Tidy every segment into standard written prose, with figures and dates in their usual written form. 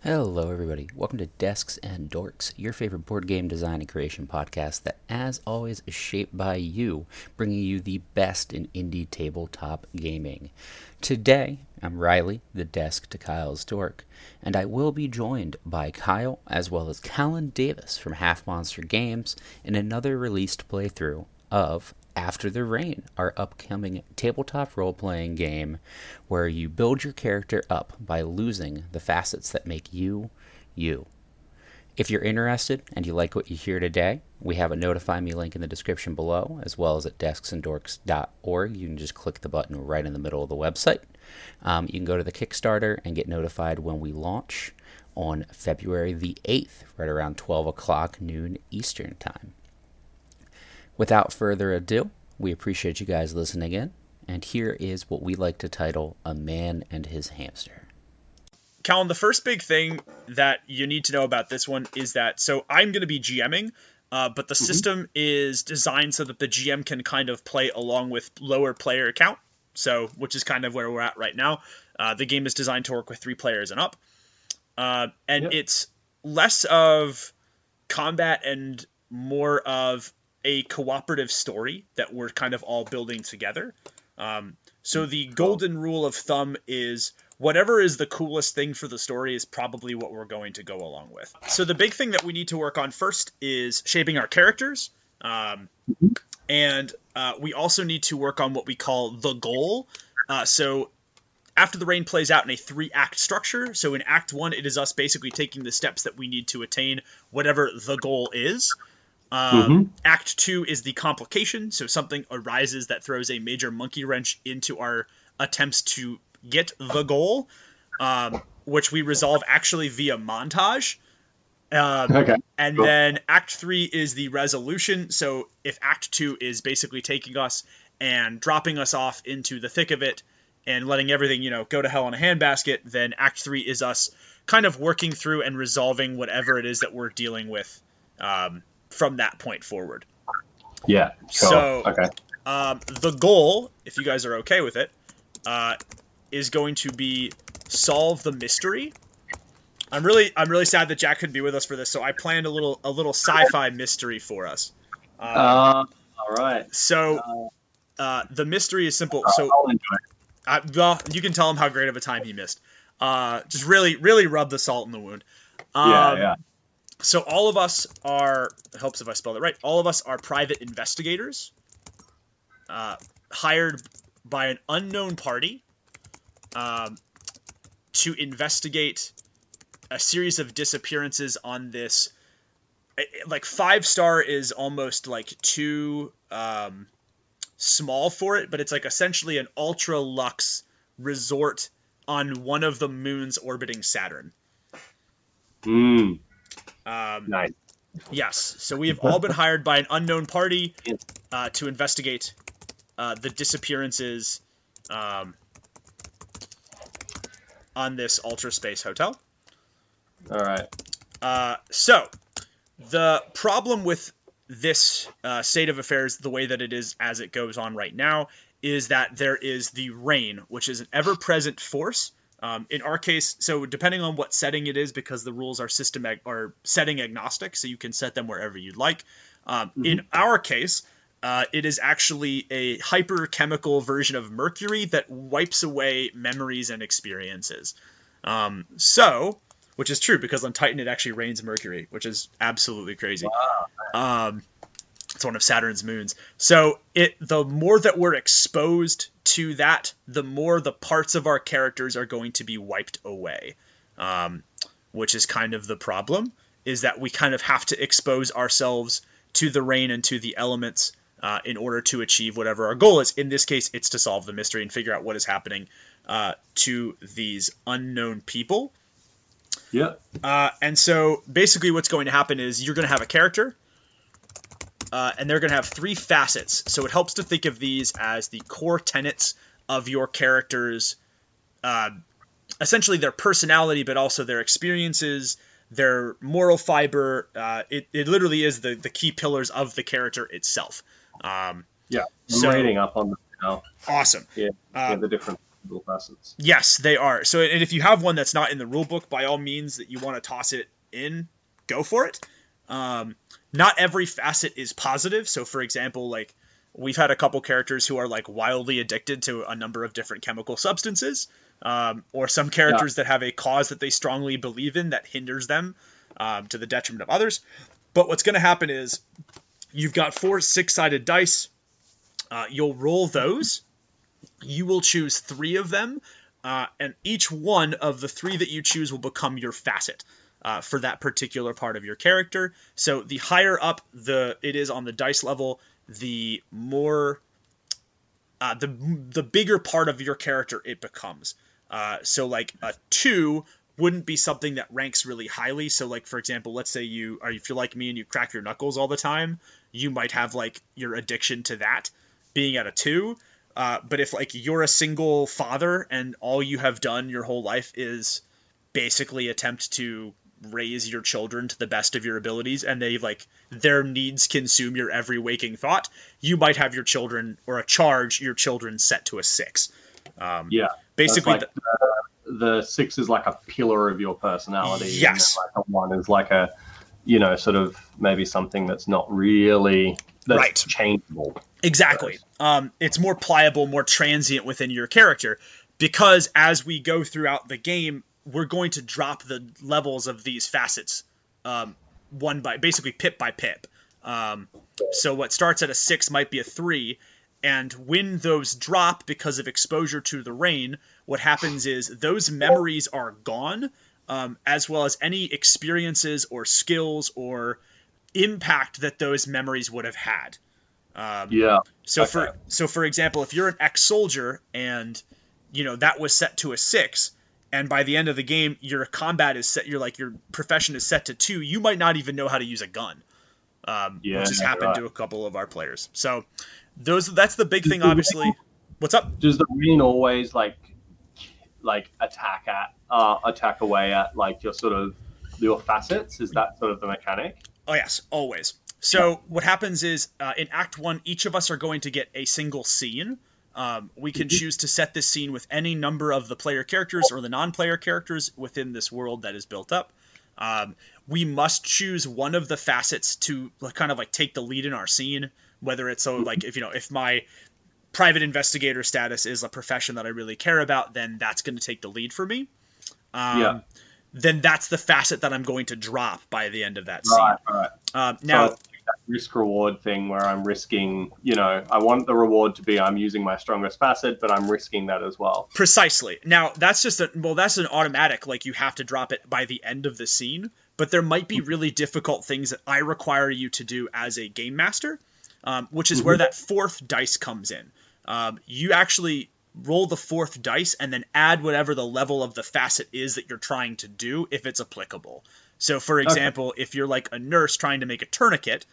Hello, everybody. Welcome to Desks and Dorks, your favorite board game design and creation podcast that, as always, is shaped by you, bringing you the best in indie tabletop gaming. Today, I'm Riley, the desk to Kyle's dork, and I will be joined by Kyle as well as Callan Davis from Half Monster Games in another released playthrough of After the Rain, our upcoming tabletop role-playing game where you build your character up by losing the facets that make you, you. If you're interested and you like what you hear today, we have a Notify Me link in the description below, as well as at desksanddorks.org. You can just click the button right in the middle of the website. You can go to the Kickstarter and get notified when we launch on February the 8th, right around 12 o'clock noon Eastern Time. Without further ado, we appreciate you guys listening in, and here is what we like to title A Man and His Hamster. Callan, the first big thing that you need to know about this one is that, so I'm going to be GMing, but the system is designed so that the GM can kind of play along with lower player count, which is kind of where we're at right now. The game is designed to work with 3 players and up, It's less of combat and more of a cooperative story that we're kind of all building together. So the golden rule of thumb is whatever is the coolest thing for the story is probably what we're going to go along with. So the big thing that we need to work on first is shaping our characters. And we also need to work on what we call the goal. So After the Rain plays out in a 3-act structure. So in Act 1, it is us basically taking the steps that we need to attain whatever the goal is. Act 2 is the complication, so something arises that throws a major monkey wrench into our attempts to get the goal, which we resolve actually via montage. And cool. Then Act 3 is the resolution, so if Act 2 is basically taking us and dropping us off into the thick of it and letting everything, go to hell in a handbasket, then Act 3 is us kind of working through and resolving whatever it is that we're dealing with from that point forward. Yeah. Cool. So, okay. The goal, if you guys are okay with it, is going to be solve the mystery. I'm really sad that Jack couldn't be with us for this, so I planned a little sci-fi mystery for us. All right. So, the mystery is simple. I'll enjoy it. Well, you can tell him how great of a time he missed. Just really rub the salt in the wound. Yeah. So all of us are, helps if I spelled it right, all of us are private investigators hired by an unknown party to investigate a series of disappearances on this. Like 5-star is almost like too small for it, but it's like essentially an ultra luxe resort on one of the moons orbiting Saturn. Nice. Yes. So we have all been hired by an unknown party to investigate the disappearances on this ultra space hotel. All right. So the problem with this state of affairs, the way that it is as it goes on right now, is that there is the rain, which is an ever-present force. In our case, so depending on what setting it is, because the rules are setting agnostic, so you can set them wherever you'd like. In our case, it is actually a hyperchemical version of mercury that wipes away memories and experiences. Which is true, because on Titan it actually rains mercury, which is absolutely crazy. Wow. It's one of Saturn's moons. So the more that we're exposed to that, the more the parts of our characters are going to be wiped away, which is kind of the problem, is that we kind of have to expose ourselves to the rain and to the elements in order to achieve whatever our goal is. In this case, it's to solve the mystery and figure out what is happening to these unknown people. Yeah. And so basically what's going to happen is you're going to have a character, and they're going to have 3 facets. So it helps to think of these as the core tenets of your character's, essentially their personality, but also their experiences, their moral fiber. It literally is the key pillars of the character itself. Yeah. I'm reading up on them now. Awesome. Yeah. The different reusable facets. Yes, they are. So, and if you have one that's not in the rule book, by all means that you want to toss it in, go for it. Not every facet is positive. So, for example, like we've had a couple characters who are like wildly addicted to a number of different chemical substances, or some characters that have a cause that they strongly believe in that hinders them to the detriment of others. But what's going to happen is you've got 4 6-sided dice. You'll roll those. You will choose 3 of them, and each one of the 3 that you choose will become your facet for that particular part of your character. So the higher up it is on the dice level, the more the bigger part of your character it becomes. So like a 2 wouldn't be something that ranks really highly. So like, for example, let's say if you're like me and you crack your knuckles all the time, you might have like your addiction to that being at a 2. But if like you're a single father and all you have done your whole life is basically attempt to raise your children to the best of your abilities, and they like their needs consume your every waking thought, you might have your children or your children set to a 6. Basically like the 6 is like a pillar of your personality. Yes. And like a 1 is like a, sort of maybe something that's not really changeable. Exactly. It's more pliable, more transient within your character, because as we go throughout the game, we're going to drop the levels of these facets basically pip by pip. So what starts at a 6 might be a 3, and when those drop because of exposure to the rain, what happens is those memories are gone, as well as any experiences or skills or impact that those memories would have had. So for example, if you're an ex-soldier and that was set to a 6, and by the end of the game your combat is set, your profession is set to 2, you might not even know how to use a gun, which has happened to a couple of our players. So that's the big thing, obviously. What's up? Does the rain always like attack away at like your facets? Is that sort of the mechanic? Oh yes, always. So what happens is in Act 1, each of us are going to get a single scene. We can choose to set this scene with any number of the player characters or the non-player characters within this world that is built up. We must choose one of the facets to kind of like take the lead in our scene, whether it's if my private investigator status is a profession that I really care about, then that's going to take the lead for me. Then that's the facet that I'm going to drop by the end of that scene. Right. Now, so that risk reward thing where I'm risking, I want the reward to be I'm using my strongest facet, but I'm risking that as well. Precisely. Now, that's that's an automatic, like you have to drop it by the end of the scene, but there might be really difficult things that I require you to do as a game master, which is where that 4th dice comes in. You actually roll the 4th dice and then add whatever the level of the facet is that you're trying to do, if it's applicable. So, for example, if you're like a nurse trying to make a tourniquet,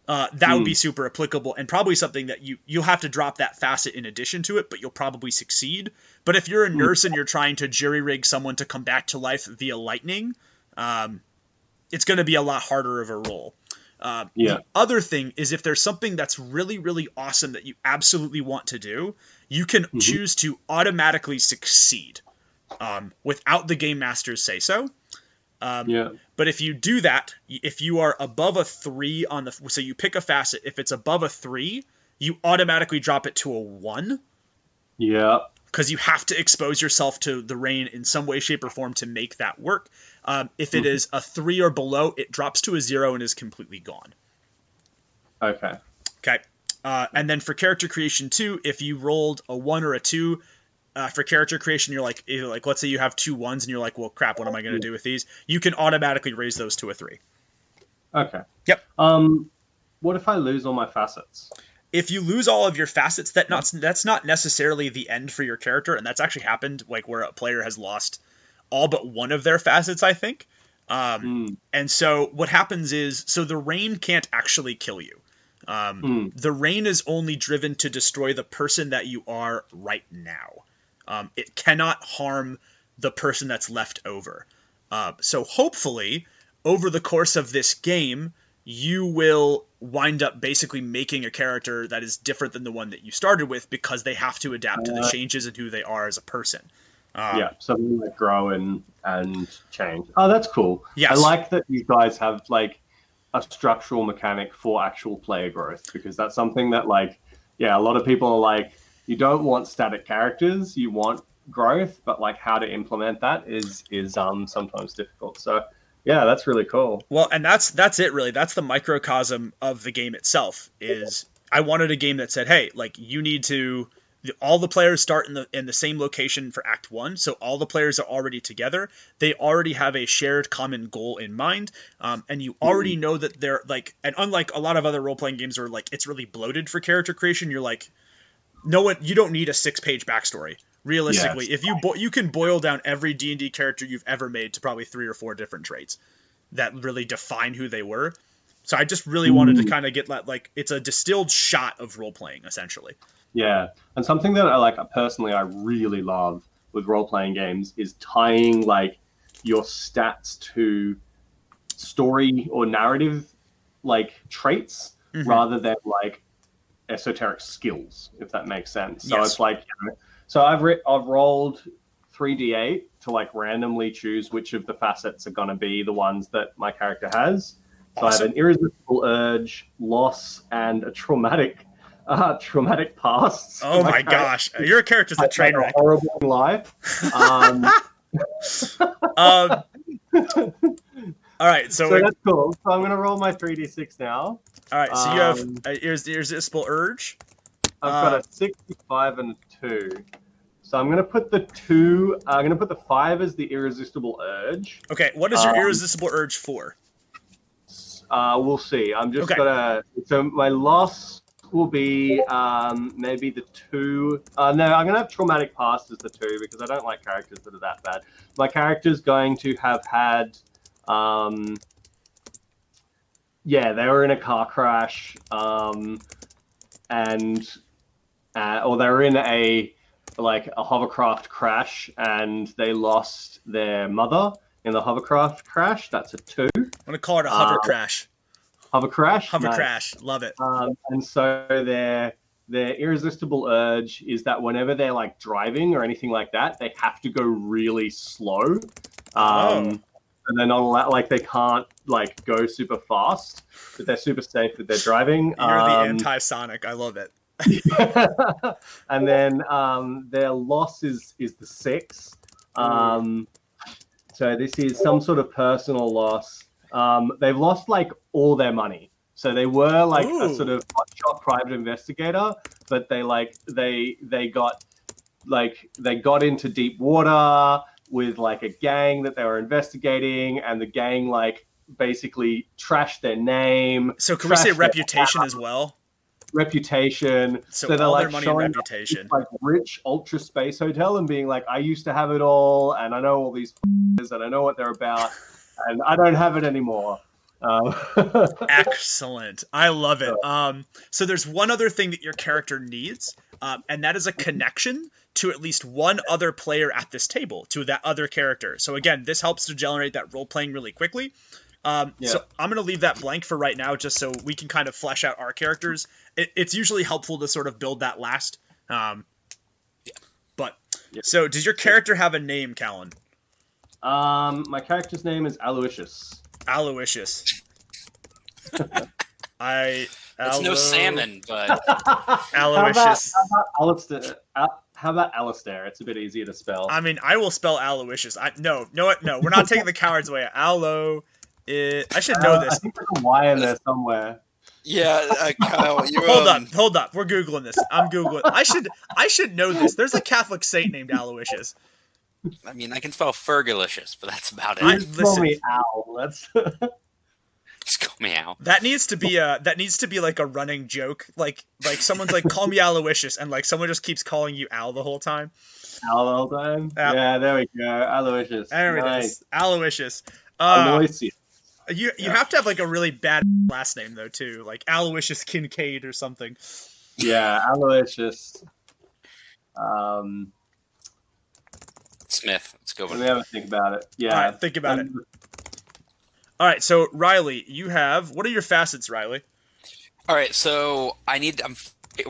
that would be super applicable and probably something that you'll have to drop that facet in addition to it, but you'll probably succeed. But if you're a nurse and you're trying to jury-rig someone to come back to life via lightning, it's going to be a lot harder of a roll. The other thing is if there's something that's really, really awesome that you absolutely want to do, you can choose to automatically succeed without the game master's say so. But if you do that, if you are above a 3 so you pick a facet, if it's above a 3, you automatically drop it to a 1. Yeah. Because you have to expose yourself to the rain in some way, shape, or form to make that work. If it is a 3 or below, it drops to a 0 and is completely gone. Okay. And then for character creation 2, if you rolled a 1 or a 2, for character creation, you're like, let's say you have 2 1s and you're like, well, crap, what am I going to do with these? You can automatically raise those to a 3. Okay. Yep. What if I lose all my facets? If you lose all of your facets, that's not necessarily the end for your character, and that's actually happened where a player has lost all but one of their facets, I think. And so what happens is, the rain can't actually kill you. The rain is only driven to destroy the person that you are right now. It cannot harm the person that's left over. So hopefully, over the course of this game, you will wind up basically making a character that is different than the one that you started with because they have to adapt to the changes in who they are as a person. Something like grow and change. Oh, that's cool. Yes. I like that you guys have like a structural mechanic for actual player growth, because that's something that a lot of people are like, you don't want static characters, you want growth, but like how to implement that is sometimes difficult. So yeah, that's really cool. Well, and that's it really. That's the microcosm of the game itself. Is I wanted a game that said, hey, like you need to. All the players start in the same location for Act 1, so all the players are already together. They already have a shared common goal in mind, and you already know that they're like. And unlike a lot of other role playing games where like it's really bloated for character creation, you're like, you don't need a 6-page backstory. Realistically, if you can boil down every D&D character you've ever made to probably 3 or 4 different traits that really define who they were. So I just really wanted to kind of get like it's a distilled shot of role playing essentially. Yeah, and something that I really love with role playing games is tying like your stats to story or narrative like traits rather than like esoteric skills, if that makes sense. So it's like, so I've rolled 3d8 to like randomly choose which of the facets are going to be the ones that my character has. So I have an irresistible urge, loss, and a traumatic past. Oh my gosh, your character's a train wreck. Horrible in life. All right, so that's cool. So I'm gonna roll my 3d6 now. All right, so you have irresistible urge. I've got a 65 and a 2. So I'm gonna put the 2. I'm gonna put the 5 as the irresistible urge. Okay, what is your irresistible urge for? We'll see. I'm just gonna. So my loss will be maybe the 2. No, I'm gonna have traumatic past as the 2 because I don't like characters that are that bad. My character's going to have had. They were in a car crash, or they were in a hovercraft crash, and they lost their mother in the hovercraft crash. That's a 2. I'm gonna call it a hover crash. Hover crash. Hover nice. crash. Love it. And so their irresistible urge is that whenever they're like driving or anything like that, they have to go really slow. And they're not allowed, like they can't like go super fast, but they're super safe with their driving. You're the anti-Sonic. I love it. And then their loss is the 6. So this is some sort of personal loss. They've lost like all their money. So they were like a sort of hotshot private investigator, but they got into deep water with like a gang that they were investigating, and the gang like basically trashed their name. So can we say reputation as well? Reputation. So all they're their like money showing and reputation. Like rich ultra space hotel and being like, I used to have it all, and I know all these and I know what they're about, and I don't have it anymore. Excellent. I love it. So there's one other thing that your character needs, and that is a connection to at least one other player at this table, to that other character. So again, this helps to generate that role playing really quickly. So I'm going to leave that blank for right now, just so we can kind of flesh out our characters. It's usually helpful to sort of build that last. So does your character have a name, Callan? My character's name is Aloysius. Aloysius. It's no salmon, but Aloysius. How about Alistair? It's a bit easier to spell. I mean, I will spell Aloysius. No, we're not taking the coward's way. I should know this. I think there's a Y in there somewhere. Yeah, Kyle, you Hold up. We're Googling this. I'm Googling. I should know this. There's a Catholic saint named Aloysius. I mean, I can spell Fergalicious, but that's about it. Call me Al. That's Just call me Al. That needs to be like a running joke. Like someone's like, call me Aloysius, and like someone just keeps calling you Al the whole time. Al the whole time? Yeah, there we go. Aloysius. There it is. Aloysius. Aloysius. You have to have like a really bad last name though too, like Aloysius Kincaid or something. Yeah, Aloysius. Smith. Let's go with Let me have a think about it. Yeah. All right, think about it. All right, so Riley, you have what are your facets, Riley? All right, so I'm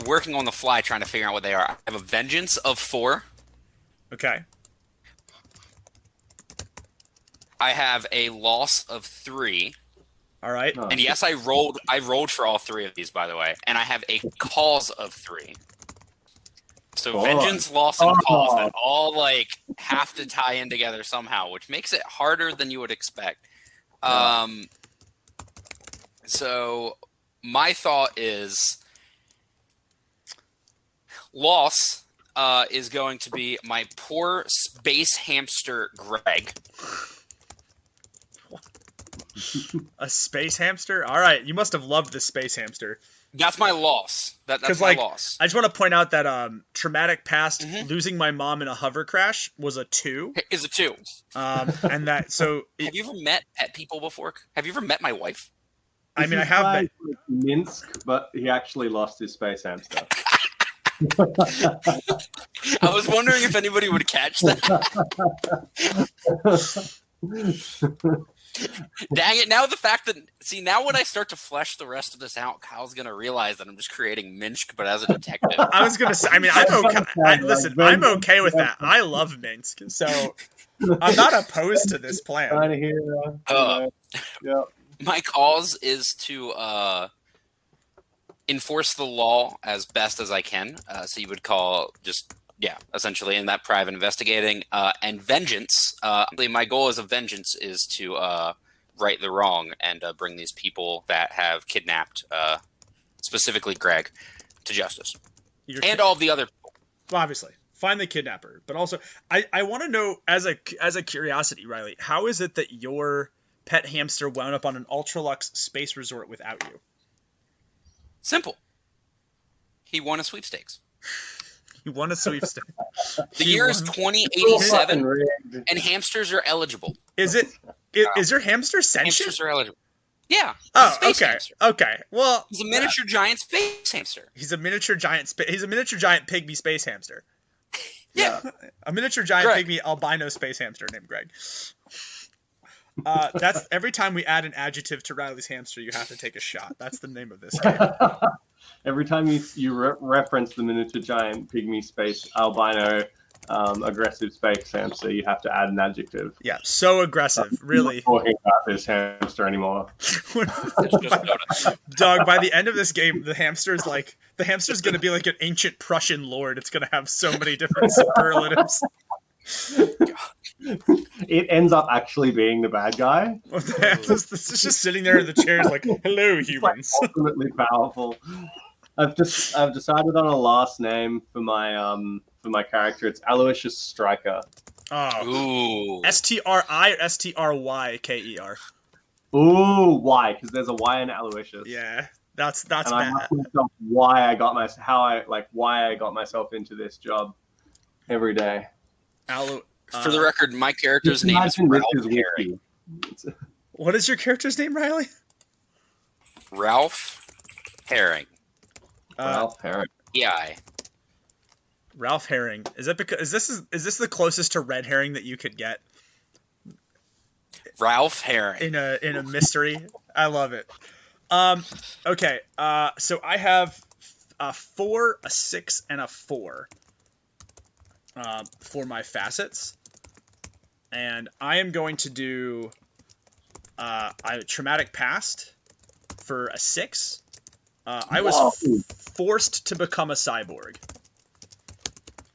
working on the fly trying to figure out what they are. I have a vengeance of 4. Okay. I have a loss of 3. All right. Oh, And yes, I rolled for all 3 of these, by the way. And I have a cause of 3. So Oh. vengeance, loss, and cause Oh. that all like have to tie in together somehow, which makes it harder than you would expect. Yeah. So my thought is loss is going to be my poor space hamster Greg. A space hamster? All right, you must have loved this space hamster. That's my loss. That's 'Cause, my like, loss. I just want to point out that traumatic past Mhm. losing my mom in a hover crash was a 2. Is a 2. And that so Have you ever met pet people before? Have you ever met my wife? I mean I have This been, is like Minsk, but he actually lost his space hamster. I was wondering if anybody would catch that. Dang it! Now the fact that now when I start to flesh the rest of this out, Kyle's gonna realize that I'm just creating Minsk, but as a detective. I was gonna say. I mean, I'm okay. Listen, I'm okay with that. I love Minsk, so I'm not opposed to this plan. Trying to hear. Yeah. My cause is to enforce the law as best as I can. So you would call essentially in that private investigating. And vengeance. My goal as a vengeance is to right the wrong and bring these people that have kidnapped, specifically Greg, to justice. And all of the other people. Well, obviously, find the kidnapper. But also, I want to know, as a curiosity, Riley, how is it that your pet hamster wound up on an ultra-luxe space resort without you? Simple. He won a sweepstakes. You won a sweepstake. The year is 2087, and hamsters are eligible. Is your hamster sentient? Hamsters are eligible. Yeah. Oh, Space okay. hamster. Okay. Well, He's a miniature giant space hamster. he's a miniature giant pygmy space hamster. Yeah. A miniature giant Greg. pygmy albino space hamster named Greg. That's every time we add an adjective to Riley's hamster, you have to take a shot. That's the name of this game. Every time you reference the miniature giant pygmy space albino aggressive space hamster, you have to add an adjective. Yeah, so aggressive, really. I'm not talking about this hamster anymore. Doug, by the end of this game, the hamster's going to be like an ancient Prussian lord. It's going to have so many different superlatives. It ends up actually being the bad guy. This is just sitting there in the chairs like, hello, It's like humans. ultimately powerful. I've decided on a last name for my character. It's Aloysius Stryker. Oh. Ooh. STRI or STRYKER? Ooh, why? Because there's a Y in Aloysius. Yeah, that's And I bad. asked myself why I got myself into this job every day. For the record, my character's name is Imagine Ralph this is Herring. wiki. What is your character's name, Riley? Ralph Herring. Ralph Herring. EI. Ralph Herring. Is that because is this the closest to red herring that you could get Ralph Herring. in a mystery? I love it. Okay. So I have a 4, a 6, and a 4 for my facets, and I am going to do a traumatic past for a 6. I was forced to become a cyborg.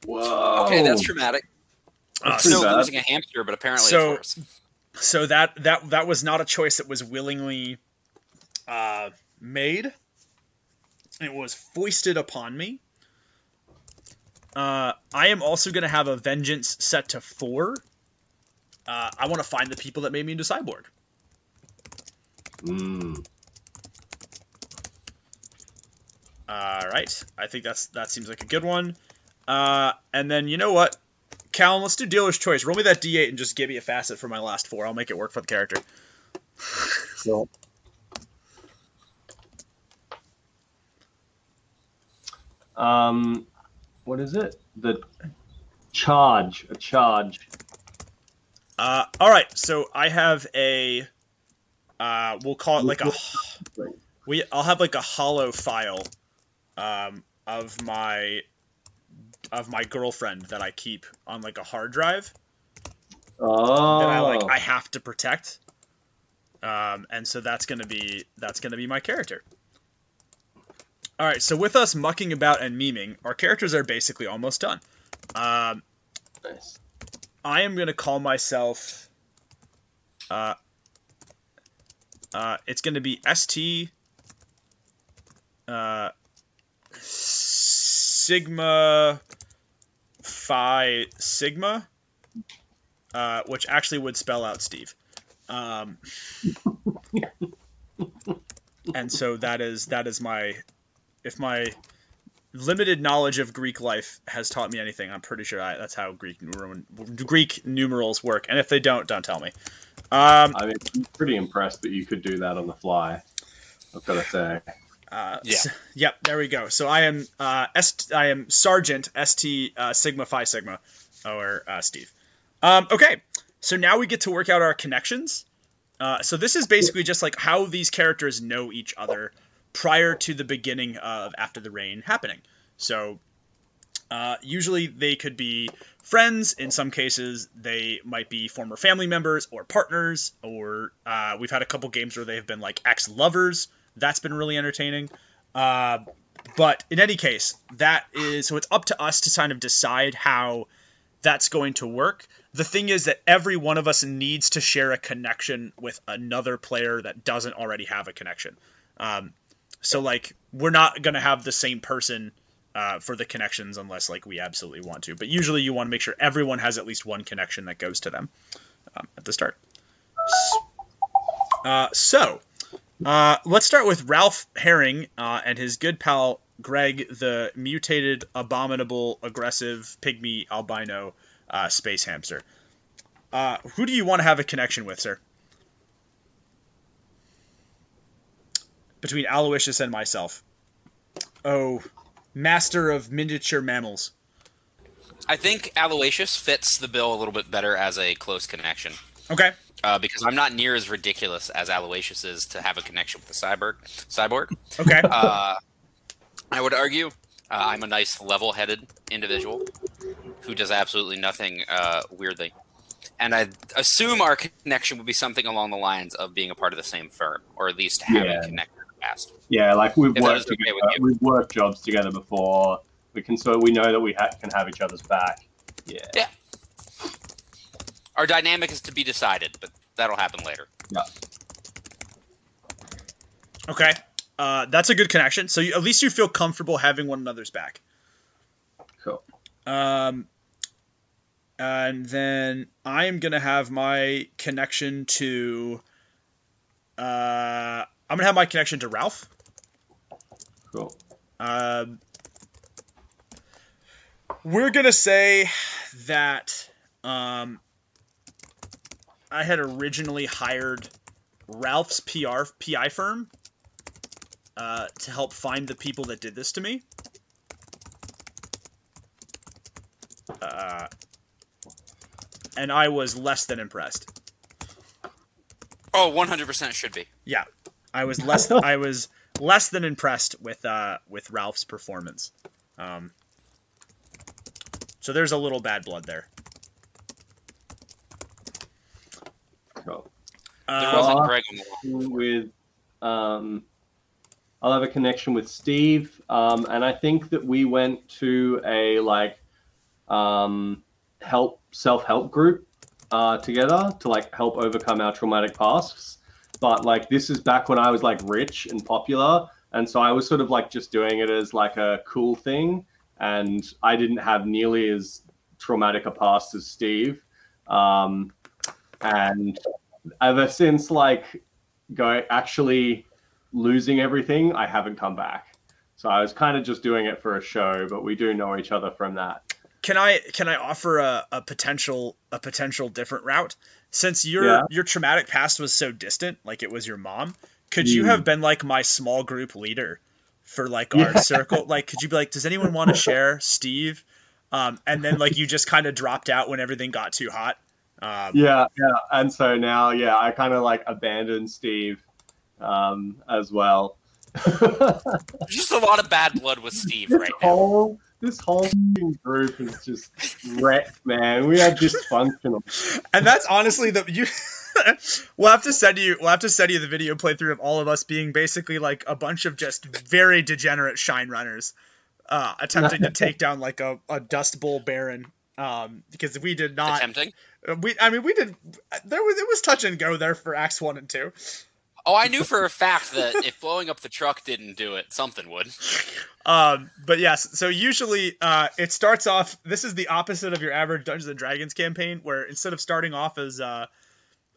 Whoa. Okay, that's traumatic. That's No pretty bad. losing a hamster, but apparently So- it's worse. So that was not a choice that was willingly made. It was foisted upon me. I am also going to have a vengeance set to 4. I want to find the people that made me into cyborg. All right. I think that seems like a good one. And then you know what? Callan, let's do dealer's choice. Roll me that D8 and just give me a facet for my last 4. I'll make it work for the character. So, what is it? A charge. All right. So I have a we'll call it like I'll have like a hollow file of my girlfriend that I keep on like a hard drive that I have to protect. And so that's gonna be my character. All right, so with us mucking about and memeing, our characters are basically almost done. Nice. I am gonna call myself. It's gonna be ST. Sigma Phi Sigma, which actually would spell out Steve. And so that is my, if my limited knowledge of Greek life has taught me anything, I'm pretty sure that's how Greek numerals work. And if they don't tell me. I mean, I'm pretty impressed that you could do that on the fly, I've got to say. Yep, there we go. So I am Sergeant ST Sigma Phi Sigma, or Steve. Okay, so now we get to work out our connections. So this is basically just like how these characters know each other prior to the beginning of After the Rain happening. So usually they could be friends. In some cases, they might be former family members or partners, or we've had a couple games where they've been like ex-lovers. That's been really entertaining. But in any case, so it's up to us to kind of decide how that's going to work. The thing is that every one of us needs to share a connection with another player that doesn't already have a connection. So like we're not going to have the same person for the connections unless like we absolutely want to. But usually you want to make sure everyone has at least one connection that goes to them at the start. So let's start with Ralph Herring and his good pal Greg, the mutated, abominable, aggressive, pygmy, albino space hamster. Who do you want to have a connection with, sir? Between Aloysius and myself. Oh, master of miniature mammals. I think Aloysius fits the bill a little bit better as a close connection. Okay. Because I'm not near as ridiculous as Aloysius is to have a connection with the cyborg. Okay. I would argue I'm a nice level-headed individual who does absolutely nothing weirdly. And I assume our connection would be something along the lines of being a part of the same firm, or at least having connected in the past. Yeah, like we've worked together. We've worked jobs together before. We know that we can have each other's back. Yeah. Our dynamic is to be decided, but that'll happen later. Yeah. Okay. That's a good connection. So at least you feel comfortable having one another's back. Cool. And then I am going to have my connection to... I'm going to have my connection to Ralph. Cool. We're going to say that I had originally hired Ralph's PI firm to help find the people that did this to me. And I was less than impressed. Oh, 100% should be. Yeah, I was less than impressed with Ralph's performance. So there's a little bad blood there. Cool. There wasn't Greg with I'll have a connection with Steve, and I think that we went to a self-help group together to help overcome our traumatic pasts. But this is back when I was rich and popular, and so I was sort of just doing it as a cool thing, and I didn't have nearly as traumatic a past as Steve. And ever since actually losing everything, I haven't come back. So I was kind of just doing it for a show, but we do know each other from that. Can I offer a potential different route? Since your traumatic past was so distant, it was your mom, could you have been my small group leader for our circle? Could you be does anyone want to share Steve? And then you just kind of dropped out when everything got too hot. Yeah, and so now, I kind of like abandoned Steve, as well. Just a lot of bad blood with Steve this right now. this whole group is just wrecked, man. We are dysfunctional. And that's honestly we'll have to send you the video playthrough of all of us being basically like a bunch of just very degenerate shine runners, attempting to take down like a Dust Bowl Baron, because we did not Attempting? we did it was touch and go there for acts 1 and 2. Oh, I knew for a fact that if blowing up the truck didn't do it, something would. But yes, so usually it starts off. This is the opposite of your average Dungeons and Dragons campaign, where instead of starting off as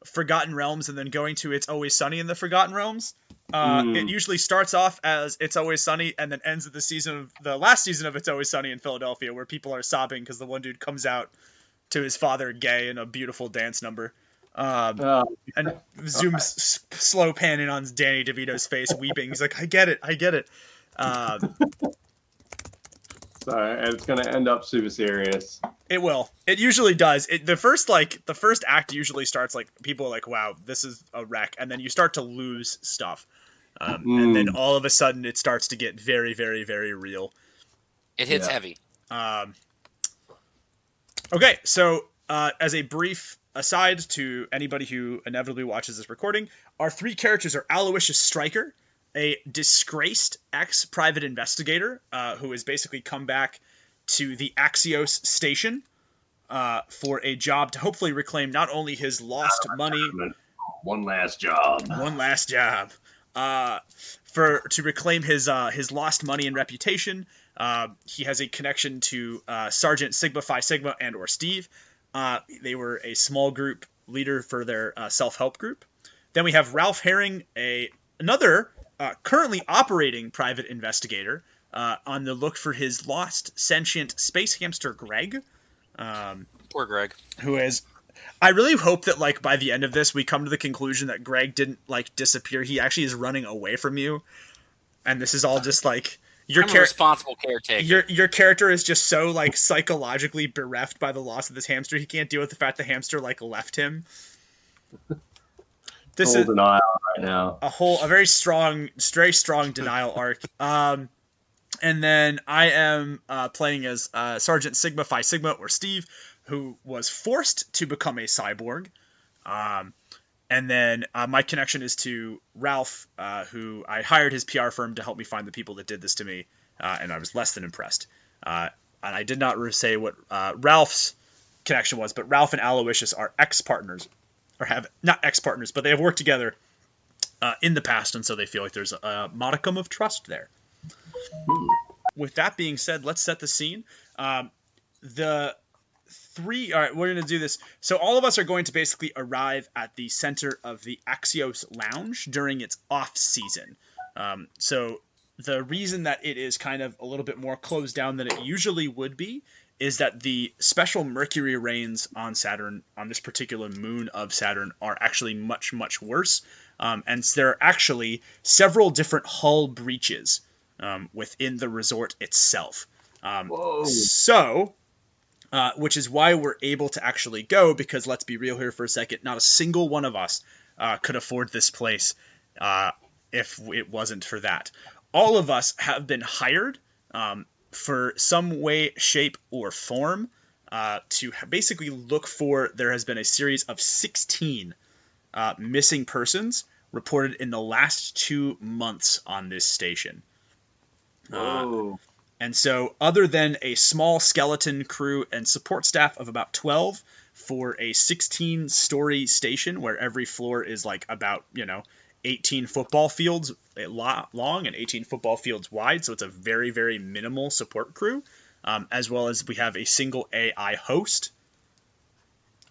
Forgotten Realms and then going to It's Always Sunny in the Forgotten Realms, it usually starts off as It's Always Sunny and then ends at the last season of It's Always Sunny in Philadelphia, where people are sobbing because the one dude comes out to his father gay in a beautiful dance number. And zooms slow panning on Danny DeVito's face, weeping. He's like, I get it. So it's going to end up super serious. It will. It usually does. The first act usually starts like people are like, wow, this is a wreck. And then you start to lose stuff. And then all of a sudden it starts to get very, very, very real. It hits heavy. Okay, so as a brief aside to anybody who inevitably watches this recording, our 3 characters are Aloysius Stryker, a disgraced ex-private investigator who has basically come back to the Axios station for a job to hopefully reclaim not only his lost money... One last job. To reclaim his lost money and reputation. He has a connection to Sergeant Sigma Phi Sigma and or Steve. They were a small group leader for their self-help group. Then we have Ralph Herring, another currently operating private investigator on the look for his lost sentient space hamster Greg. Poor Greg. Who is... I really hope that like by the end of this we come to the conclusion that Greg didn't like disappear. He actually is running away from you. And this is all just like... I'm a responsible caretaker. Your character is just so like psychologically bereft by the loss of this hamster. He can't deal with the fact the hamster like left him. This is denial right now. A very strong denial arc. And then I am playing as Sergeant Sigma Phi Sigma or Steve, who was forced to become a cyborg. And then my connection is to Ralph, who I hired his PR firm to help me find the people that did this to me, and I was less than impressed. And I did not say what Ralph's connection was, but Ralph and Aloysius are ex-partners, or not ex-partners, but they have worked together in the past, and so they feel like there's a modicum of trust there. With that being said, let's set the scene. All right, we're going to do this. So all of us are going to basically arrive at the center of the Axios Lounge during its off-season. So the reason that it is kind of a little bit more closed down than it usually would be is that the special Mercury rains on Saturn, on this particular moon of Saturn, are actually much, much worse. And there are actually several different hull breaches within the resort itself. So... which is why we're able to actually go, because let's be real here for a second, not a single one of us could afford this place if it wasn't for that. All of us have been hired for some way, shape, or form to basically look for... There has been a series of 16 missing persons reported in the last 2 months on this station. And so other than a small skeleton crew and support staff of about 12 for a 16-story station where every floor is like about, 18 football fields long and 18 football fields wide. So it's a very, very minimal support crew, as well as we have a single AI host.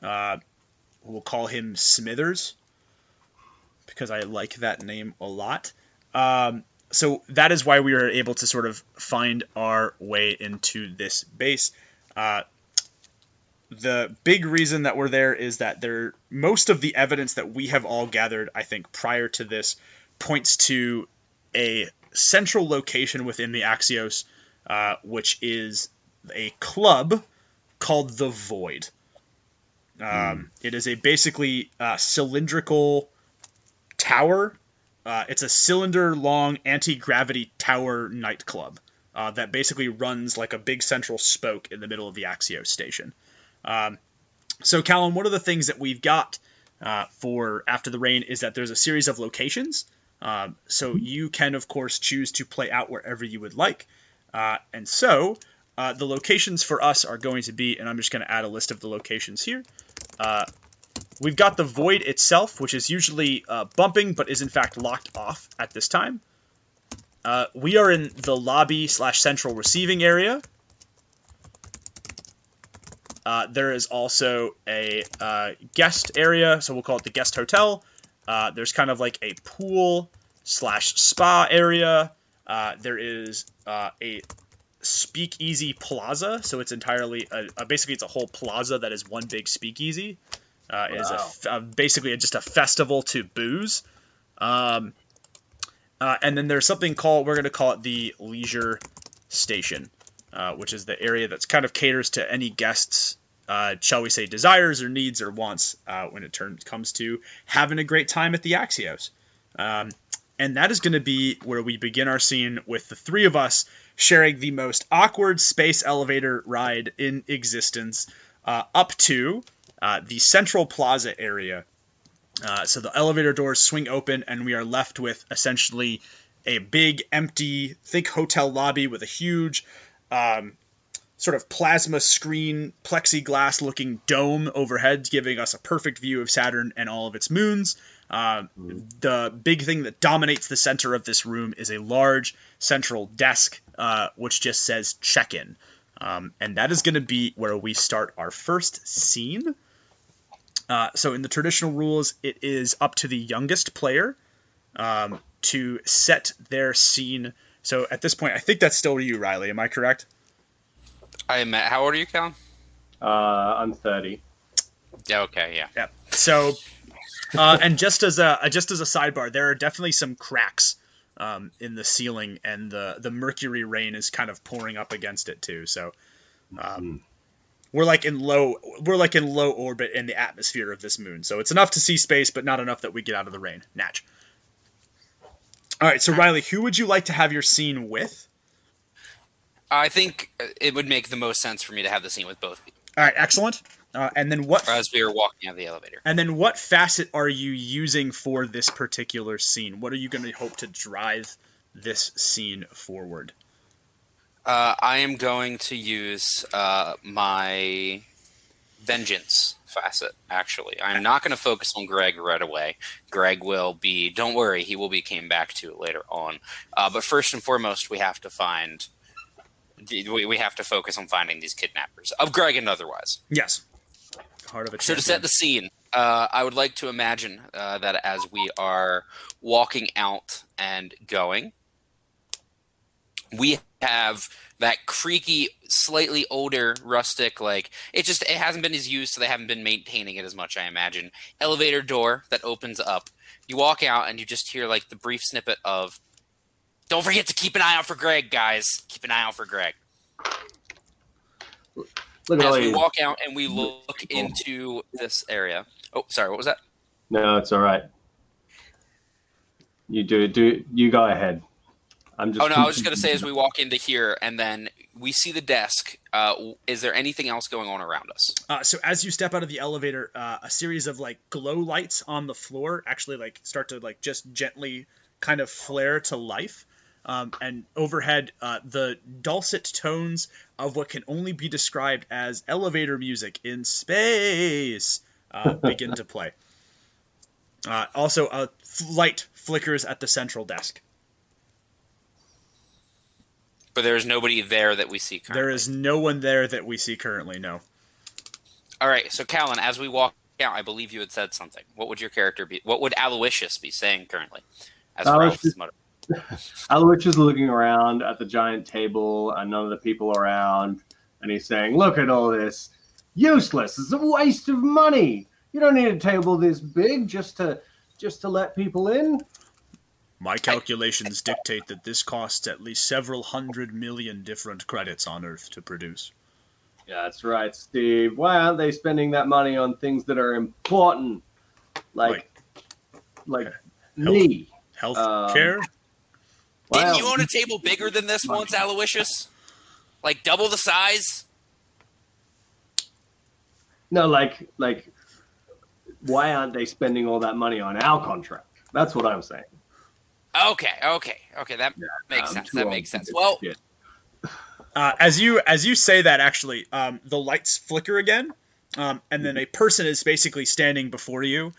We'll call him Smithers because I like that name a lot. So that is why we were able to sort of find our way into this base. The big reason that we're there is that most of the evidence that we have all gathered, I think, prior to this, points to a central location within the Axios, which is a club called The Void. It is a basically cylindrical tower. It's a cylinder-long anti-gravity tower nightclub that basically runs like a big central spoke in the middle of the Axios station. So, Callan, one of the things that we've got for After the Rain is that there's a series of locations. So you can, of course, choose to play out wherever you would like. And so the locations for us are going to be, and I'm just going to add a list of the locations here. We've got the Void itself, which is usually bumping, but is in fact locked off at this time. We are in the lobby/central receiving area. There is also a guest area, so we'll call it the guest hotel. There's kind of like a pool/spa area. There is a speakeasy plaza, so it's entirely basically it's a whole plaza that is one big speakeasy. It is basically just a festival to booze. And then there's something we're going to call it the leisure station, which is the area that's kind of caters to any guests, shall we say, desires or needs or wants when it comes to having a great time at the Axios. And that is going to be where we begin our scene with the three of us sharing the most awkward space elevator ride in existence up to the central plaza area. So the elevator doors swing open and we are left with essentially a big empty, think hotel lobby with a huge sort of plasma screen, plexiglass looking dome overhead, giving us a perfect view of Saturn and all of its moons. The big thing that dominates the center of this room is a large central desk, which just says check-in. And that is going to be where we start our first scene. So in the traditional rules, it is up to the youngest player to set their scene. So at this point, I think that's still you, Riley. Am I correct? I am. How old are you, Callan? I'm 30. Yeah. Okay. Yeah. Yeah. So, and just as a sidebar, there are definitely some cracks in the ceiling, and the mercury rain is kind of pouring up against it too. So, we're like in low orbit in the atmosphere of this moon. So it's enough to see space, but not enough that we get out of the rain. Natch. All right. So Riley, who would you like to have your scene with? I think it would make the most sense for me to have the scene with both people. All right, excellent. And then what? As we were walking out of the elevator. And then what facet are you using for this particular scene? What are you going to hope to drive this scene forward? I am going to use my vengeance facet, actually. I'm not going to focus on Greg right away. Greg will be, don't worry, he will be came back to it later on. But first and foremost, we have to focus on finding these kidnappers, of Greg and otherwise. Yes. Heart of a So to set the scene, I would like to imagine that as we are walking out and going, we have that creaky, slightly older, rustic, like, it hasn't been as used, so they haven't been maintaining it as much, I imagine. Elevator door that opens up. You walk out and you just hear like the brief snippet of, "Don't forget to keep an eye out for Greg, guys. Keep an eye out for Greg." As we walk out and we look into this area. Oh, sorry, what was that? No, it's all right. You you go ahead. I was just going to say, as we walk into here and then we see the desk, is there anything else going on around us? So as you step out of the elevator, a series of like glow lights on the floor actually like start to like just gently kind of flare to life. And overhead, the dulcet tones of what can only be described as elevator music in space begin to play. Also, a light flickers at the central desk. But there is nobody there that we see currently. There is no one there that we see currently, no. All right, so Callan, as we walk out, I believe you had said something. What would your character be? What would Aloysius be saying currently? Aloysius is looking around at the giant table and none of the people around, and he's saying, "Look at all this. Useless. It's a waste of money. You don't need a table this big just to let people in." My calculations dictate that this costs at least several 100 million different credits on Earth to produce. Yeah, that's right, Steve. Why aren't they spending that money on things that are important? Like me. Health care? Didn't you own a table bigger than this once, Aloysius? Like double the size? No, like, why aren't they spending all that money on our contract? That's what I'm saying. Okay. That makes sense. That makes sense. Well, as you say that, actually, the lights flicker again, and then a person is basically standing before you.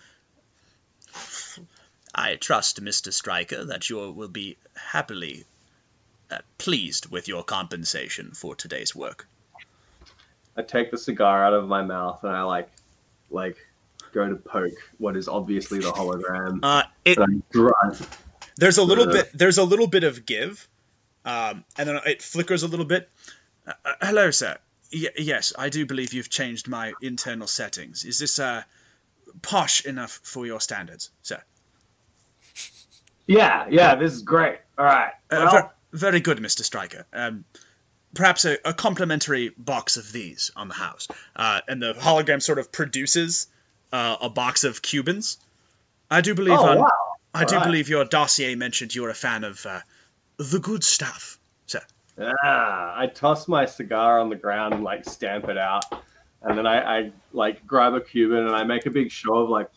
I trust, Mr. Stryker, that you will be happily pleased with your compensation for today's work. I take the cigar out of my mouth and I like go to poke what is obviously the hologram. There's a little bit of give, and then it flickers a little bit. Hello, sir. Yes, I do believe you've changed my internal settings. Is this posh enough for your standards, sir? Yeah, this is great. All right. Well, very good, Mr. Stryker. Perhaps a complimentary box of these on the house. And the hologram sort of produces a box of Cubans. I do believe believe your dossier mentioned you're a fan of the good stuff, sir. I toss my cigar on the ground and like stamp it out, and then I like grab a Cuban and I make a big show of like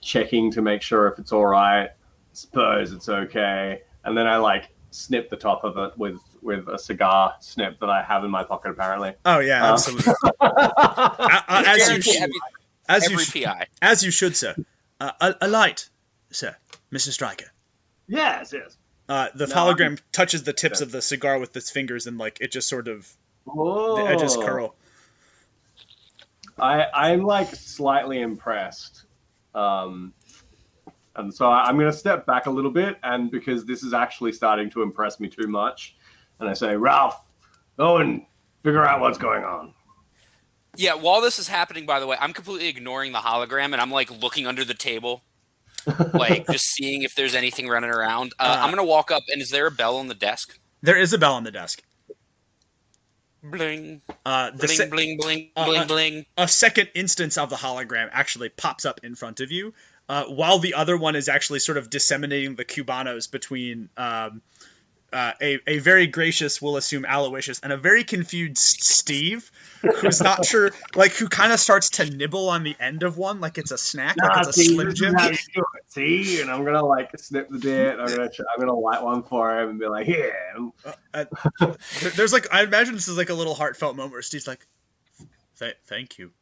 checking to make sure if it's all right. Suppose it's okay, and then I like snip the top of it with a cigar snip that I have in my pocket apparently. Oh yeah, absolutely. As you should, sir. A light, sir, Mr. Stryker. Yes. The hologram touches the tips of the cigar with its fingers, and like it just sort of the edges curl. I'm like slightly impressed, and so I'm going to step back a little bit, and because this is actually starting to impress me too much, and I say, Ralph, Owen, figure out what's going on. Yeah, while this is happening, by the way, I'm completely ignoring the hologram, and I'm like looking under the table, like just seeing if there's anything running around. I'm going to walk up, and is there a bell on the desk? There is a bell on the desk. Bling. Bling. A second instance of the hologram actually pops up in front of you, while the other one is actually sort of disseminating the Cubanos between a very gracious, we'll assume, Aloysius, and a very confused Steve, who's not sure, like, who kind of starts to nibble on the end of one, like it's a snack, like it's a Slim Jim. See, and I'm gonna like snip the bit. I'm gonna light one for him and be like, here. There's like, I imagine this is like a little heartfelt moment where Steve's like, thank you.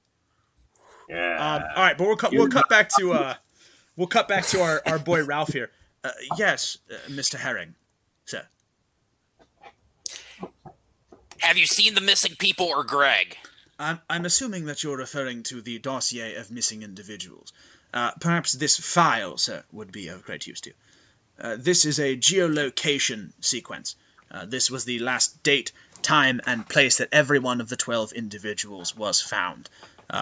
Yeah. All right, but we'll cut back to our boy Ralph here. Yes, Mr. Herring, sir. Have you seen the missing people or Greg? I'm assuming that you're referring to the dossier of missing individuals. Perhaps this file, sir, would be of great use to you. This is a geolocation sequence. This was the last date, time, and place that every one of the 12 individuals was found.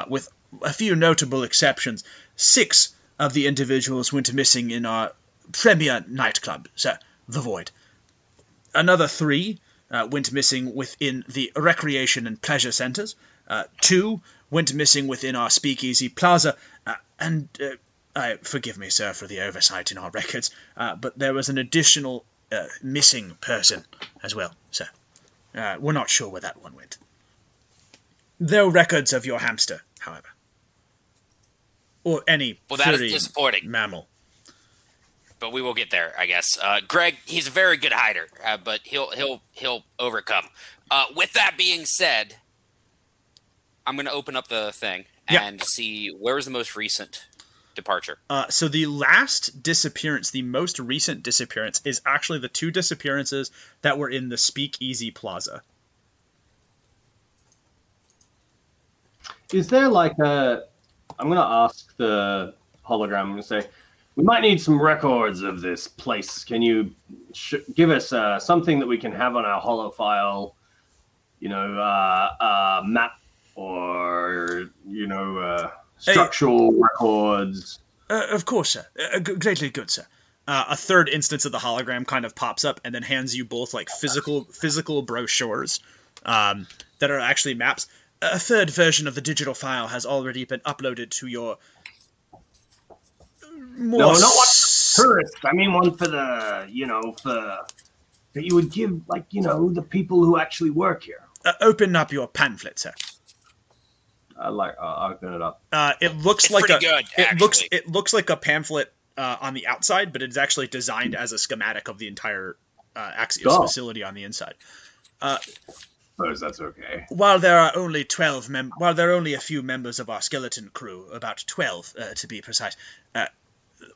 With a few notable exceptions, 6 of the individuals went missing in our premier nightclub, sir, The Void. Another 3 went missing within the recreation and pleasure centers. 2 went missing within our Speakeasy Plaza. And forgive me, sir, for the oversight in our records, but there was an additional missing person as well, sir. We're not sure where that one went. There are records of your hamster, however. Or any that is disappointing mammal. But we will get there, I guess. Greg, he's a very good hider, but he'll overcome. With that being said, I'm going to open up the thing and see where is the most recent departure. So the last disappearance, the most recent disappearance, is actually the 2 disappearances that were in the Speakeasy Plaza. Is there like I'm going to ask the hologram, I'm going to say, we might need some records of this place. Can you give us something that we can have on our holo file, map or, structural records? Of course, sir. Greatly good, sir. A third instance of the hologram kind of pops up and then hands you both like physical brochures that are actually maps. A third version of the digital file has already been uploaded to your more... No, not one for tourists. I mean one for the, that you would give, the people who actually work here. Open up your pamphlet, sir. I'll open it up. It looks It's like pretty good, it looks like a pamphlet on the outside, but it's actually designed as a schematic of the entire Axios facility on the inside. Suppose that's okay. While there are only a few members of our skeleton crew, about 12 to be precise,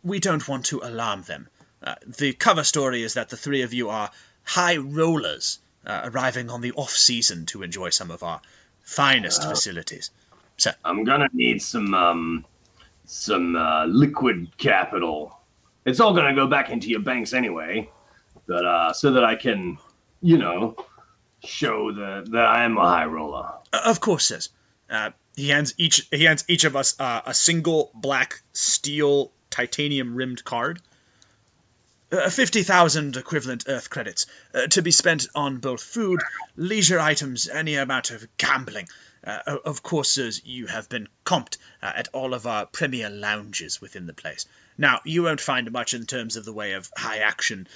we don't want to alarm them. The cover story is that the three of you are high rollers arriving on the off season to enjoy some of our finest facilities. So I'm gonna need some liquid capital. It's all gonna go back into your banks anyway, but so that I can, show that I am a high roller. Of course, sis. He hands each of us a single black steel titanium rimmed card. 50,000 equivalent Earth credits to be spent on both food, leisure items, any amount of gambling. Of course, sirs, you have been comped at all of our premier lounges within the place. Now, you won't find much in terms of the way of high action,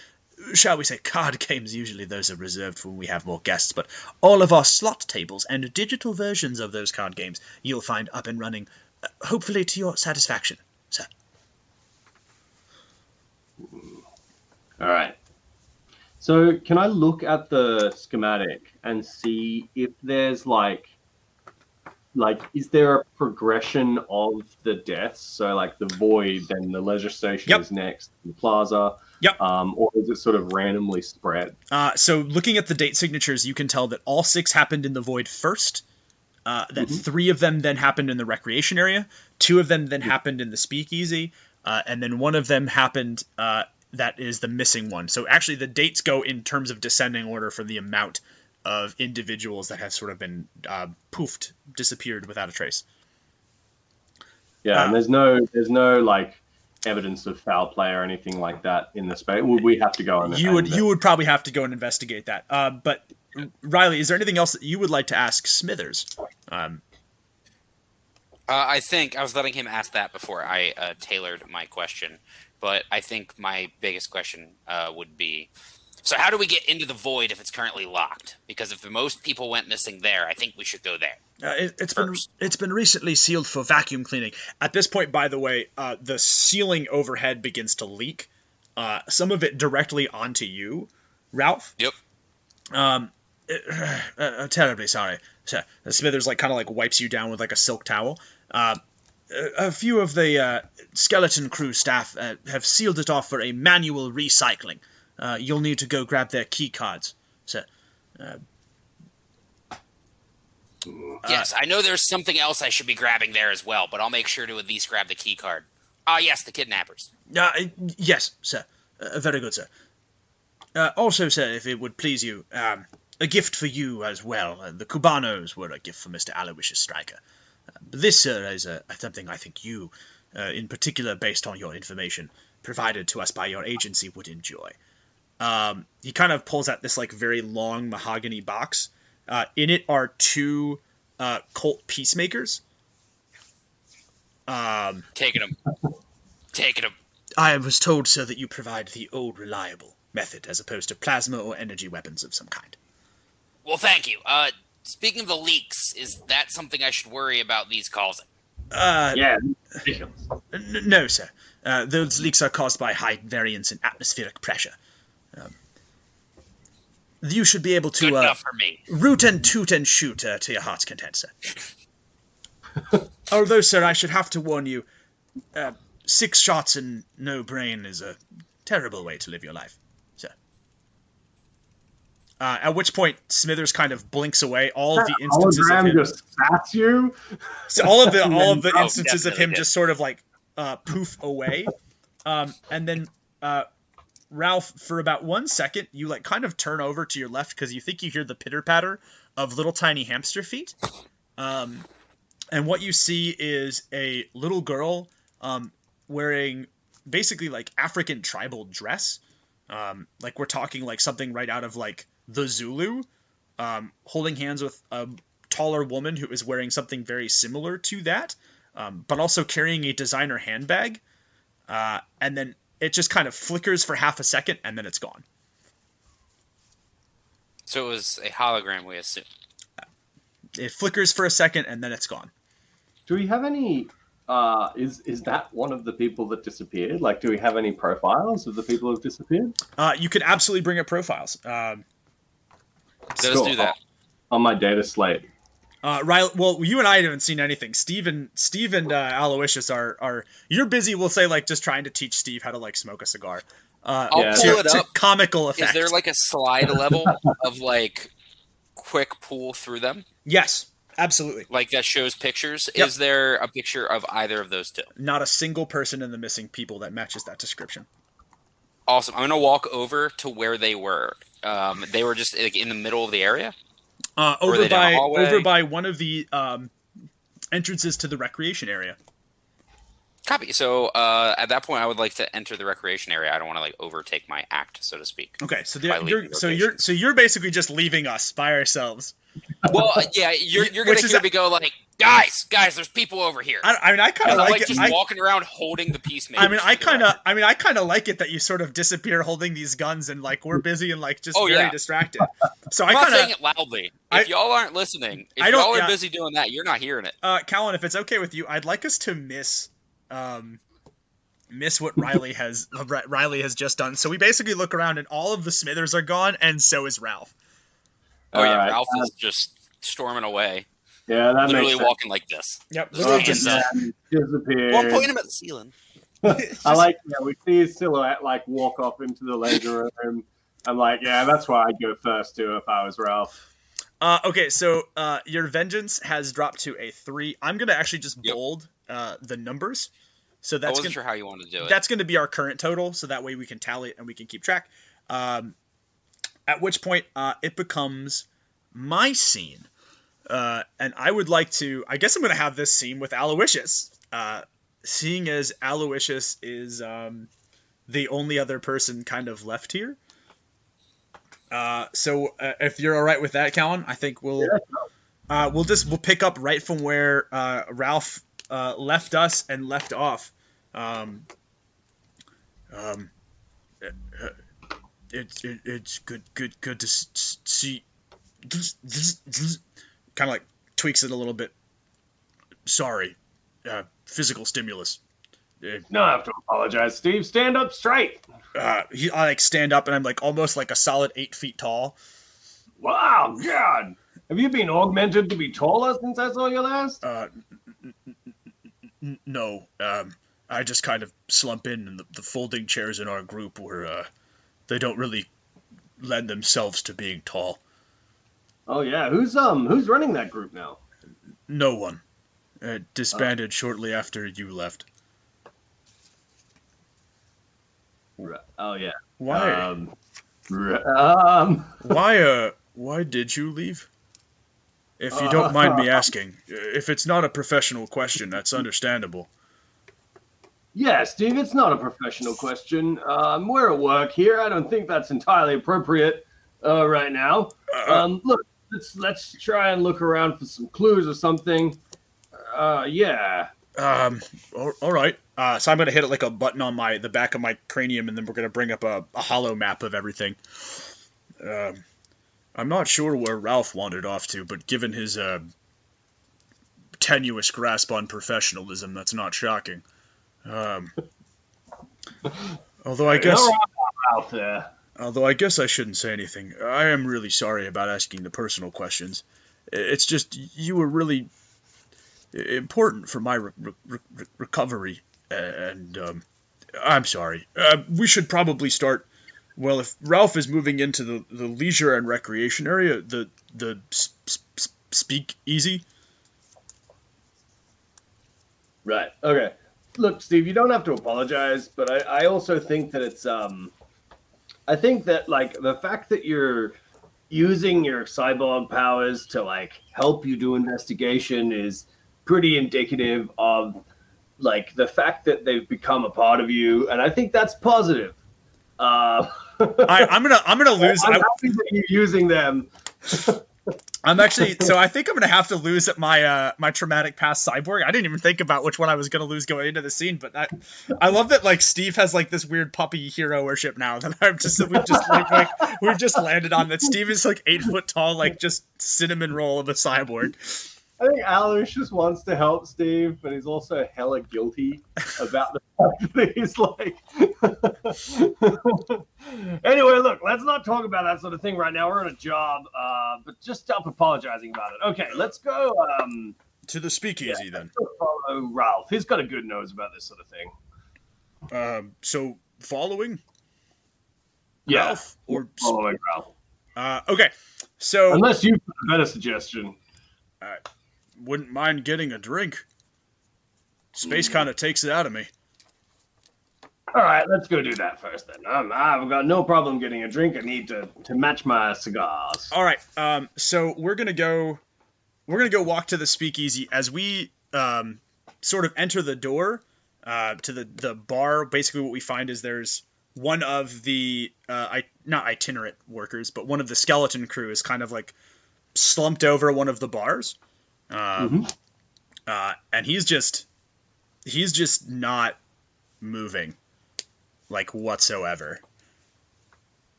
shall we say, card games. Usually those are reserved for when we have more guests, but all of our slot tables and digital versions of those card games you'll find up and running, hopefully to your satisfaction, sir. All right. So can I look at the schematic and see if there's is there a progression of the deaths? So like the void, then the leisure station is next, the plaza. Yep. Or is it sort of randomly spread? So looking at the date signatures, you can tell that all 6 happened in the void first. That 3 of them then happened in the recreation area. 2 of them then happened in the speakeasy. And then 1 of them happened... that is the missing one. So actually the dates go in terms of descending order for the amount of individuals that have sort of been disappeared without a trace. Yeah, and there's no like evidence of foul play or anything like that in the space. Would we have to go and you would probably have to go and investigate that. But Riley, is there anything else that you would like to ask Smithers? I think I was letting him ask that before I tailored my question. But I think my biggest question would be, so how do we get into the void if it's currently locked? Because if the most people went missing there, I think we should go there. It's been recently sealed for vacuum cleaning. At this point, by the way, the ceiling overhead begins to leak. Some of it directly onto you, Ralph. Yep. Terribly sorry. So, Smithers kind of wipes you down with a silk towel. A few of the skeleton crew staff have sealed it off for a manual recycling. You'll need to go grab their key cards. So, yes, I know there's something else I should be grabbing there as well, but I'll make sure to at least grab the key card. Yes, the kidnappers. Yes, sir. Very good, sir. Also, sir, if it would please you, a gift for you as well. The Cubanos were a gift for Mr. Aloysius Stryker. This, sir, is something I think you, in particular, based on your information provided to us by your agency, would enjoy. He kind of pulls out this very long mahogany box. In it are 2 cult peacemakers. Taking them. I was told, sir, that you provide the old reliable method as opposed to plasma or energy weapons of some kind. Well, thank you. Speaking of the leaks, is that something I should worry about these causing? Yeah. No, sir. Those leaks are caused by high variance in atmospheric pressure. You should be able to Good enough for me. Root and toot and shoot to your heart's content, sir. Although, sir, I should have to warn you, 6 shots and no brain is a terrible way to live your life, sir. At which point, Smithers kind of blinks away. All of the instances of him just sats you. So all of the instances of him just sort of poof away, and then Ralph, for about 1 second, you kind of turn over to your left because you think you hear the pitter patter of little tiny hamster feet, and what you see is a little girl wearing basically African tribal dress. We're talking something right out of the Zulu, holding hands with a taller woman who is wearing something very similar to that, but also carrying a designer handbag. And then it just kind of flickers for half a second, and then it's gone. So it was a hologram, we assume. It flickers for a second, and then it's gone. Do we have any... is that one of the people that disappeared? Like, do we have any profiles of the people who've disappeared? You could absolutely bring up profiles. Let's do that. On my data slate. Riley, well, you and I haven't seen anything. Steve and Aloysius are you're busy. We'll say like just trying to teach Steve how to like smoke a cigar. I'll pull it up. To comical effect. Is there like a slide level of like quick pull through them? Yes, absolutely. Like that shows pictures. Yep. Is there a picture of either of those two? Not a single person in the missing people that matches that description. Awesome. I'm gonna walk over to where they were. They were just like, in the middle of the area. Over by one of the entrances to the recreation area. Copy. So at that point, I would like to enter the recreation area. I don't want to like overtake my act, so to speak. Okay, so you're basically just leaving us by ourselves. Well, yeah, you're gonna hear me go like, guys, there's people over here. I kind of like it. Just walking around holding the peacemakers. I kind of like it that you sort of disappear holding these guns and like we're busy and like just very distracted. So I'm not saying it loudly. If y'all aren't listening, if y'all are busy doing that, you're not hearing it. Callan, if it's okay with you, I'd like us to miss what Riley has just done. So we basically look around and all of the Smithers are gone, and so is Ralph. Oh yeah, Ralph is just storming away. Yeah, that literally makes sense. walking like this. Yep, literally just disappeared. Well, I'm pointing him at the ceiling. I like, we see his silhouette like walk off into the laser room. I'm like, yeah, that's where I'd go first too if I was Ralph. Okay, so your vengeance has dropped to a 3. I'm gonna actually just bold the numbers. So that's I wasn't sure how you wanted to do it. That's going to be our current total, so that way we can tally it and we can keep track. At which point it becomes my scene. And I would like to... I guess I'm going to have this scene with Aloysius. Seeing as Aloysius is the only other person kind of left here. So if you're all right with that, Callan, I think we'll pick up right from where Ralph left us and left off. It's good to see. Kind of like tweaks it a little bit. Sorry, physical stimulus. No, I have to apologize, Steve. Stand up straight. I like stand up and I'm like almost like a solid 8 feet tall. Wow, God. Have you been augmented to be taller since I saw you last? No. I just kind of slump in, and the folding chairs in our group were, they don't really lend themselves to being tall. Oh yeah, who's running that group now? No one. Disbanded shortly after you left. Oh yeah. Why? Why did you leave? If you don't mind me asking. If it's not a professional question, that's understandable. Yeah, Steve, it's not a professional question. We're at work here. I don't think that's entirely appropriate right now. Look, let's try and look around for some clues or something. Yeah. All right. So I'm gonna hit it like a button on the back of my cranium, and then we're gonna bring up a hollow map of everything. I'm not sure where Ralph wandered off to, but given his tenuous grasp on professionalism, that's not shocking. Although I guess I shouldn't say anything. I am really sorry about asking the personal questions. It's just you were really important for my recovery, and I'm sorry. We should probably start. Well, if Ralph is moving into the leisure and recreation area, the speak easy. Right. Okay. Look, Steve, you don't have to apologize, but I also think that it's I think that like the fact that you're using your cyborg powers to like help you do investigation is pretty indicative of like the fact that they've become a part of you, and I think that's positive. I'm gonna lose. I'm happy that you're using them. I'm actually, so I think I'm gonna have to lose at my my traumatic past cyborg. I didn't even think about which one I was gonna lose going into the scene, but I love that like Steve has like this weird puppy hero worship now that we've just landed on that. Steve is like 8 foot tall, like just cinnamon roll of a cyborg. I think Aloysius wants to help Steve, but he's also hella guilty about the fact that he's like. Anyway, look, let's not talk about that sort of thing right now. We're on a job, but just stop apologizing about it. Okay, let's go to the speakeasy then. Follow Ralph. He's got a good nose about this sort of thing. So following. Yeah, Ralph or following Ralph. Okay, so unless you've got a better suggestion. Wouldn't mind getting a drink. Space kind of takes it out of me. All right, let's go do that first then. I've got no problem getting a drink. I need to match my cigars. All right, so we're gonna go walk to the speakeasy as we sort of enter the door to the bar. Basically, what we find is there's one of the not itinerant workers, but one of the skeleton crew is kind of like slumped over one of the bars. And he's just not moving, like, whatsoever.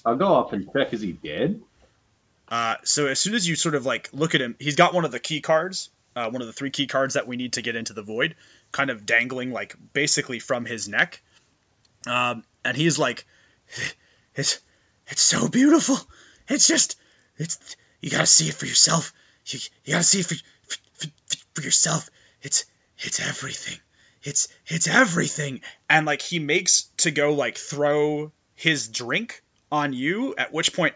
I'll go up and check. Is he dead? So as soon as you sort of like look at him, he's got one of the key cards, one of the 3 key cards that we need to get into the void, kind of dangling like basically from his neck. And he's like, it's so beautiful. It's you gotta see it for yourself. You gotta see it for yourself. It's everything. It's everything. And like he makes to go like throw his drink on you, at which point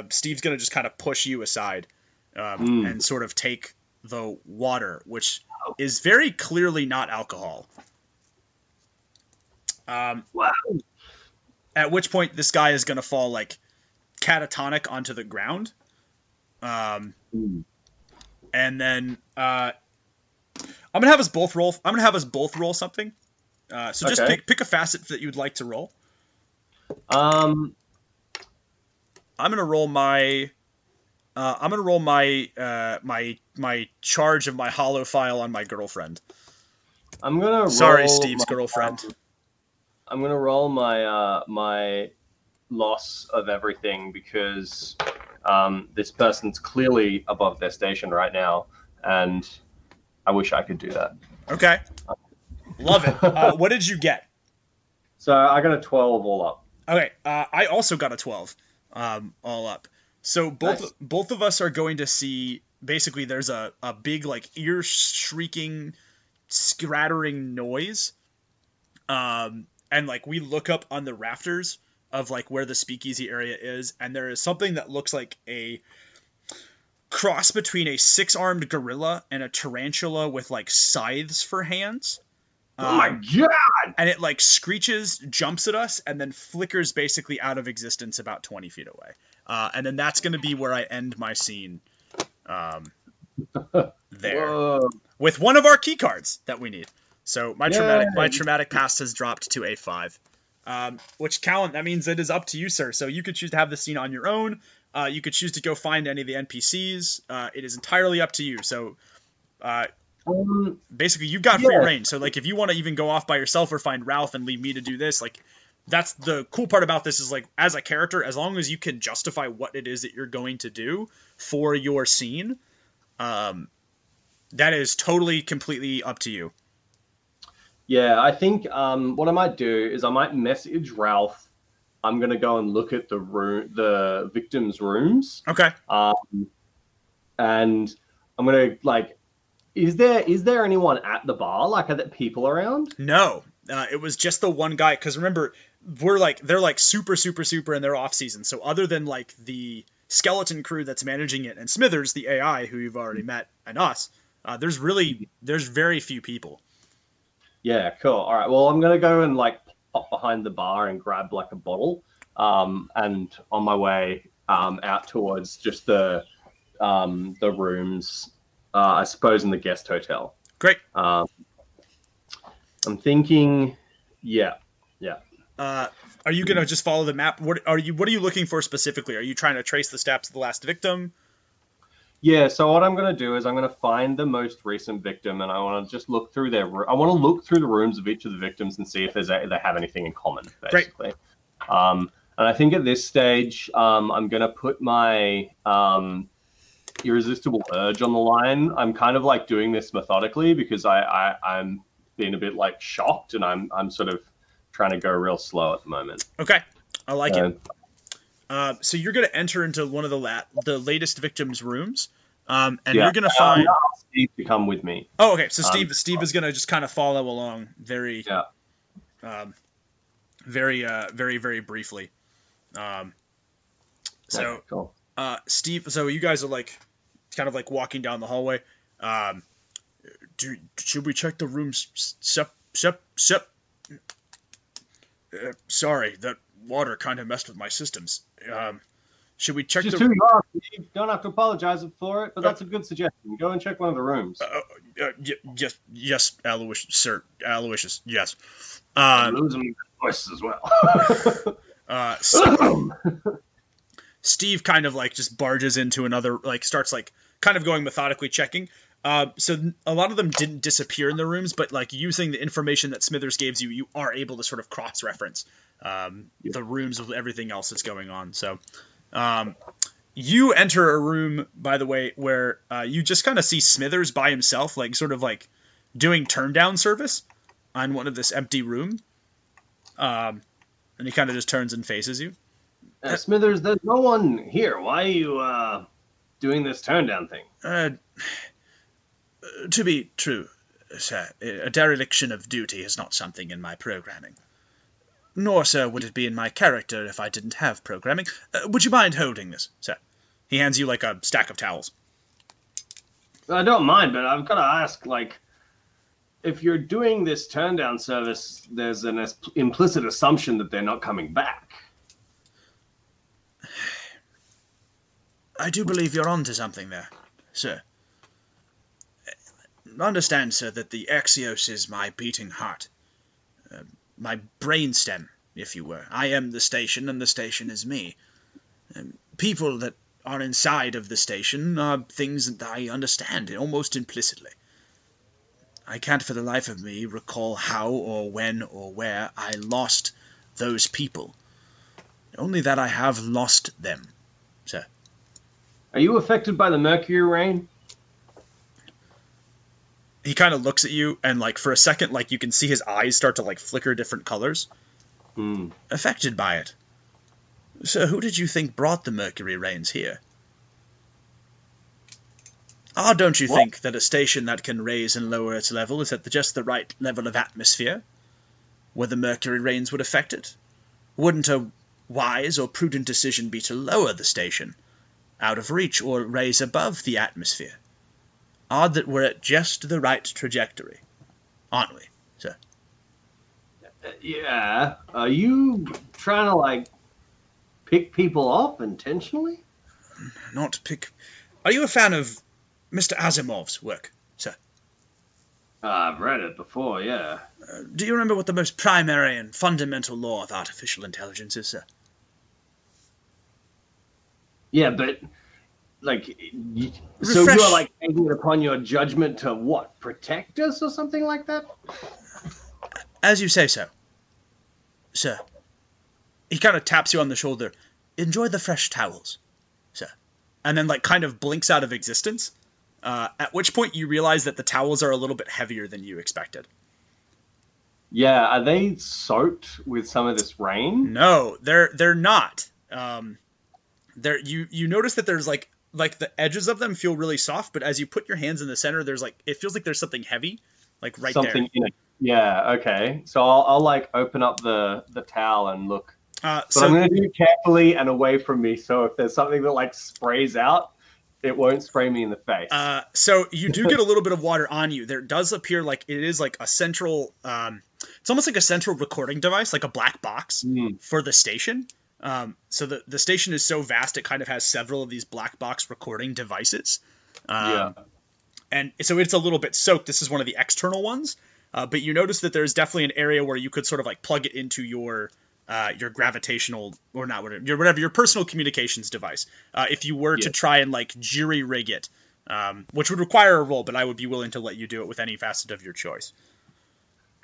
Steve's gonna just kind of push you aside and sort of take the water, which is very clearly not alcohol. Wow. At which point this guy is gonna fall like catatonic onto the ground. And then I'm gonna have us both roll. Something. So just pick a facet that you'd like to roll. I'm gonna roll my. My charge of my hollow file on my girlfriend. I'm gonna roll. Sorry, Steve's girlfriend. I'm gonna roll my my loss of everything because this person's clearly above their station right now, and I wish I could do that. Okay. Love it. What did you get? So I got a 12 all up. Okay. I also got a 12 all up. So both of us are going to see, basically there's a big like ear shrieking, scattering noise. And like we look up on the rafters of like where the speakeasy area is, and there is something that looks like a cross between a 6-armed gorilla and a tarantula with like scythes for hands. Oh my god! And it like screeches, jumps at us, and then flickers basically out of existence about 20 feet away. And then that's going to be where I end my scene there. Whoa. With one of our key cards that we need. So my traumatic past has dropped to a 5. Which, Callan, that means it is up to you, sir. So you could choose to have the scene on your own. You could choose to go find any of the NPCs. It is entirely up to you. So basically, you've got free reign. So like, if you want to even go off by yourself or find Ralph and leave me to do this, like, that's the cool part about this is like, as a character, as long as you can justify what it is that you're going to do for your scene, that is totally, completely up to you. Yeah, I think what I might do is I might message Ralph. I'm gonna go and look at the victims' rooms. Okay. And I'm gonna like, is there anyone at the bar? Like, are there people around? No, it was just the one guy. Because remember, they're like super in their off season. So other than like the skeleton crew that's managing it and Smithers, the AI who you've already met, and us, there's very few people. Yeah, cool. All right. Well, I'm gonna go and like pop behind the bar and grab like a bottle. And on my way out towards just the rooms, I suppose in the guest hotel. Great. I'm thinking, yeah. Are you gonna just follow the map? What are you looking for specifically? Are you trying to trace the steps of the last victim? Yeah, so what I'm going to do is I'm going to find the most recent victim, and I want to just look through I want to look through the rooms of each of the victims and see if they have anything in common, basically. And I think at this stage, I'm going to put my irresistible urge on the line. I'm kind of like doing this methodically because I'm being a bit like shocked, and I'm sort of trying to go real slow at the moment. Okay, I like it. So you're going to enter into one of the latest victim's rooms, and you're going to find. I'm gonna ask Steve to come with me. Oh, okay. So Steve is going to just kind of follow along very very briefly. So cool. Steve, so you guys are like kind of like walking down the hallway. Should we check the rooms? Sorry, that water kind of messed with my systems. Should we check Just who you are, Steve. Don't have to apologize for it, but that's a good suggestion. Go and check one of the rooms. Yes, Aloysius, yes. I'm losing my voice as well. Steve kind of like just barges into another, like starts like kind of going methodically checking. So a lot of them didn't disappear in the rooms, but like using the information that Smithers gives you, you are able to sort of cross-reference the rooms with everything else that's going on. So you enter a room, by the way, where you just kind of see Smithers by himself, like sort of like doing turn-down service on one of this empty room. And he kind of just turns and faces you. Smithers, there's no one here. Why are you doing this turn-down thing? To be true, sir, a dereliction of duty is not something in my programming. Nor, sir, would it be in my character if I didn't have programming. Would you mind holding this, sir? He hands you, like, a stack of towels. I don't mind, but I've got to ask, like, if you're doing this turn-down service, there's an implicit assumption that they're not coming back. I do believe you're onto something there, sir. Understand, sir, that the Axios is my beating heart. My brainstem, if you were. I am the station, and the station is me. People that are inside of the station are things that I understand, almost implicitly. I can't for the life of me recall how or when or where I lost those people. Only that I have lost them, sir. Are you affected by the mercury rain? He kind of looks at you, and like for a second, like you can see his eyes start to like flicker different colors. Affected by it. So who did you think brought the mercury rains here? Don't you think that a station that can raise and lower its level is at just the right level of atmosphere, where the mercury rains would affect it? Wouldn't a wise or prudent decision be to lower the station, out of reach, or raise above the atmosphere? Odd that we're at just the right trajectory, aren't we, sir? Yeah. Are you trying to, like, pick people off intentionally? Not pick... Are you a fan of Mr. Asimov's work, sir? I've read it before, yeah. Do you remember what the most primary and fundamental law of artificial intelligence is, sir? Yeah, but... Like, so you are like taking it upon your judgment to what, protect us or something like that? As you say so, sir. He kind of taps you on the shoulder. Enjoy the fresh towels, sir. And then like kind of blinks out of existence. At which point you realize that the towels are a little bit heavier than you expected. Yeah, are they soaked with some of this rain? No, they're not. You notice that there's like the edges of them feel really soft, but as you put your hands in the center, there's like, it feels like there's something heavy, like right something there. In it. Yeah, okay. So I'll like open up the towel and look. But I'm going to do it carefully and away from me, so if there's something that like sprays out, it won't spray me in the face. So you do get a little bit of water on you. There does appear like it is like a central, it's almost like a central recording device, like a black box for the station. So the station is so vast, it kind of has several of these black box recording devices. And so it's a little bit soaked. This is one of the external ones. But you notice that there's definitely an area where you could sort of like plug it into your your gravitational, or not whatever your personal communications device. If you were to try and like jury rig it, which would require a roll, but I would be willing to let you do it with any facet of your choice.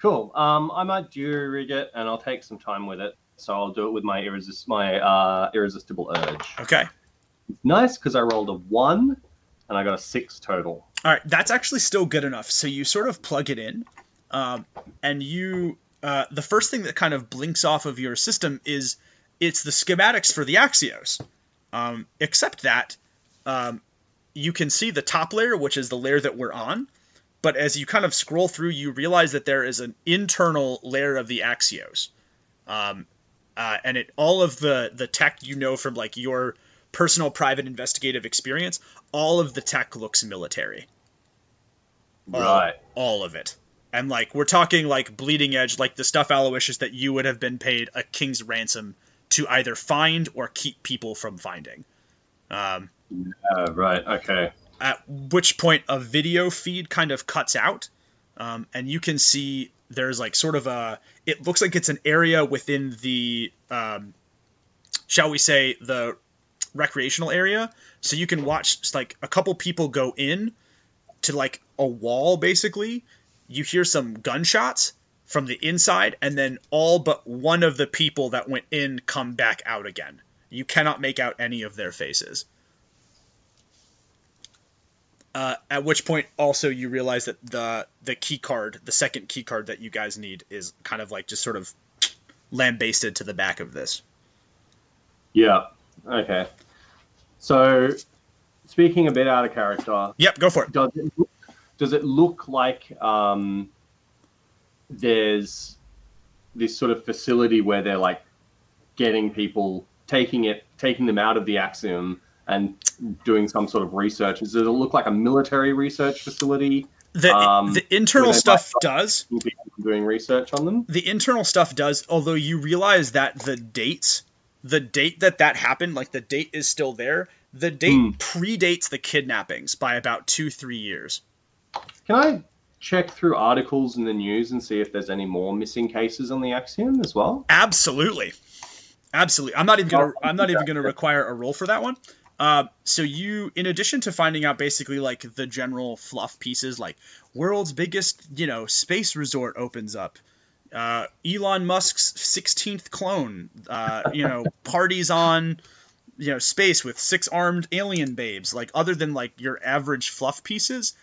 Cool. I might jury rig it, and I'll take some time with it. So I'll do it with my irresistible urge. Okay. Nice, because I rolled a 1, and I got a 6 total. All right, that's actually still good enough. So you sort of plug it in, and you the first thing that kind of blinks off of your system is it's the schematics for the Axios. Except that you can see the top layer, which is the layer that we're on. But as you kind of scroll through, you realize that there is an internal layer of the Axios. And all of the tech from like your personal private investigative experience, all of the tech looks military. Right. All of it. And like we're talking like bleeding edge, like the stuff, Aloysius, that you would have been paid a king's ransom to either find or keep people from finding. Right. Okay. At which point a video feed kind of cuts out, and you can see there's like sort of it looks like it's an area within the, shall we say, the recreational area. So you can watch like a couple people go in to like a wall, basically. You hear some gunshots from the inside, and then all but one of the people that went in come back out again. You cannot make out any of their faces. At which point, also, you realize that the key card, the second key card that you guys need, is kind of like just sort of lambasted to the back of this. Yeah. Okay. So, speaking a bit out of character. Yep, go for it. Does it look like there's this sort of facility where they're like getting people, taking them out of the Axiom and doing some sort of research? Does it look like a military research facility? The internal stuff does. Doing research on them? The internal stuff does, although you realize that the date that happened, like the date is still there. The date predates the kidnappings by about 2-3 years. Can I check through articles in the news and see if there's any more missing cases on the Axiom as well? Absolutely. I'm not even gonna require a roll for that one. So you, in addition to finding out basically like the general fluff pieces, like world's biggest, space resort opens up, Elon Musk's 16th clone, parties on, space with 6 armed alien babes, like other than like your average fluff pieces,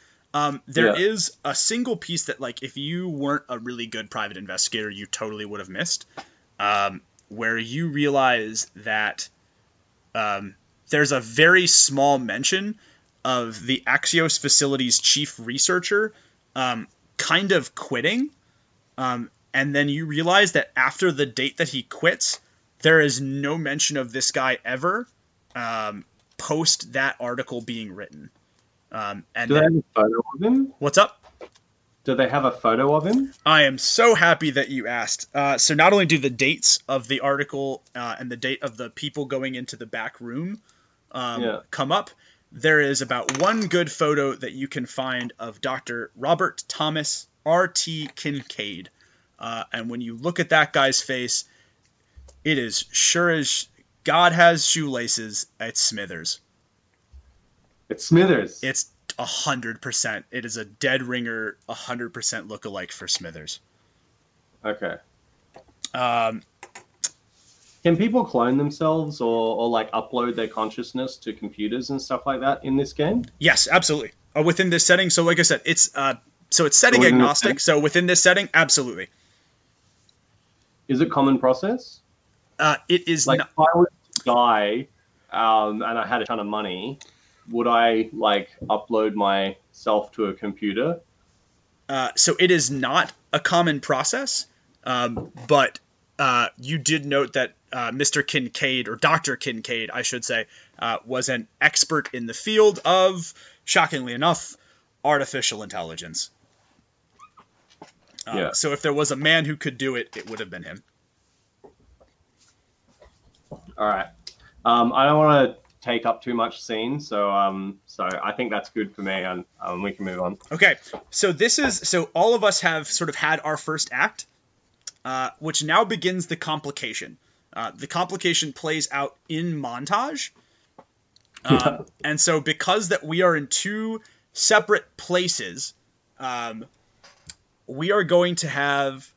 there is a single piece that like, if you weren't a really good private investigator, you totally would have missed, where you realize that, there's a very small mention of the Axios facility's chief researcher kind of quitting. And then you realize that after the date that he quits, there is no mention of this guy ever post that article being written. And do they have a photo of him? What's up? Do they have a photo of him? I am so happy that you asked. So not only do the dates of the article and the date of the people going into the back room come up, there is about one good photo that you can find of Dr. Robert Thomas R.T. Kincaid. And when you look at that guy's face, it is sure as God has shoelaces, it's Smithers. It's Smithers. It's 100%. It is a dead ringer, 100% lookalike for Smithers. Okay. Can people clone themselves or like upload their consciousness to computers and stuff like that in this game? Yes, absolutely. Within this setting, so like I said, it's setting agnostic. So within this setting, absolutely. Is it common process? It is like if I was to die and I had a ton of money, would I like upload myself to a computer? So it is not a common process, but you did note that Mr. Kincaid, or Dr. Kincaid, I should say, was an expert in the field of, shockingly enough, artificial intelligence. So if there was a man who could do it, it would have been him. All right. I don't want to take up too much scene, so I think that's good for me, and we can move on. Okay. So all of us have sort of had our first act. which now begins the complication. The complication plays out in montage. And so because that we are in two separate places, we are going to have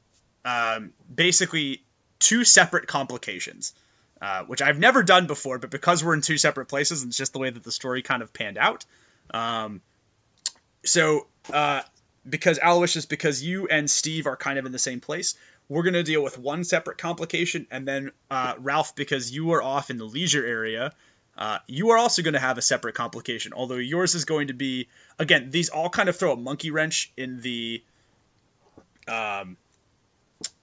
basically two separate complications, which I've never done before, but because we're in two separate places, and it's just the way that the story kind of panned out. Because Aloysius, because you and Steve are kind of in the same place, we're going to deal with one separate complication, and then Ralph, because you are off in the leisure area, you are also going to have a separate complication, although yours is going to be, again, these all kind of throw a monkey wrench in the,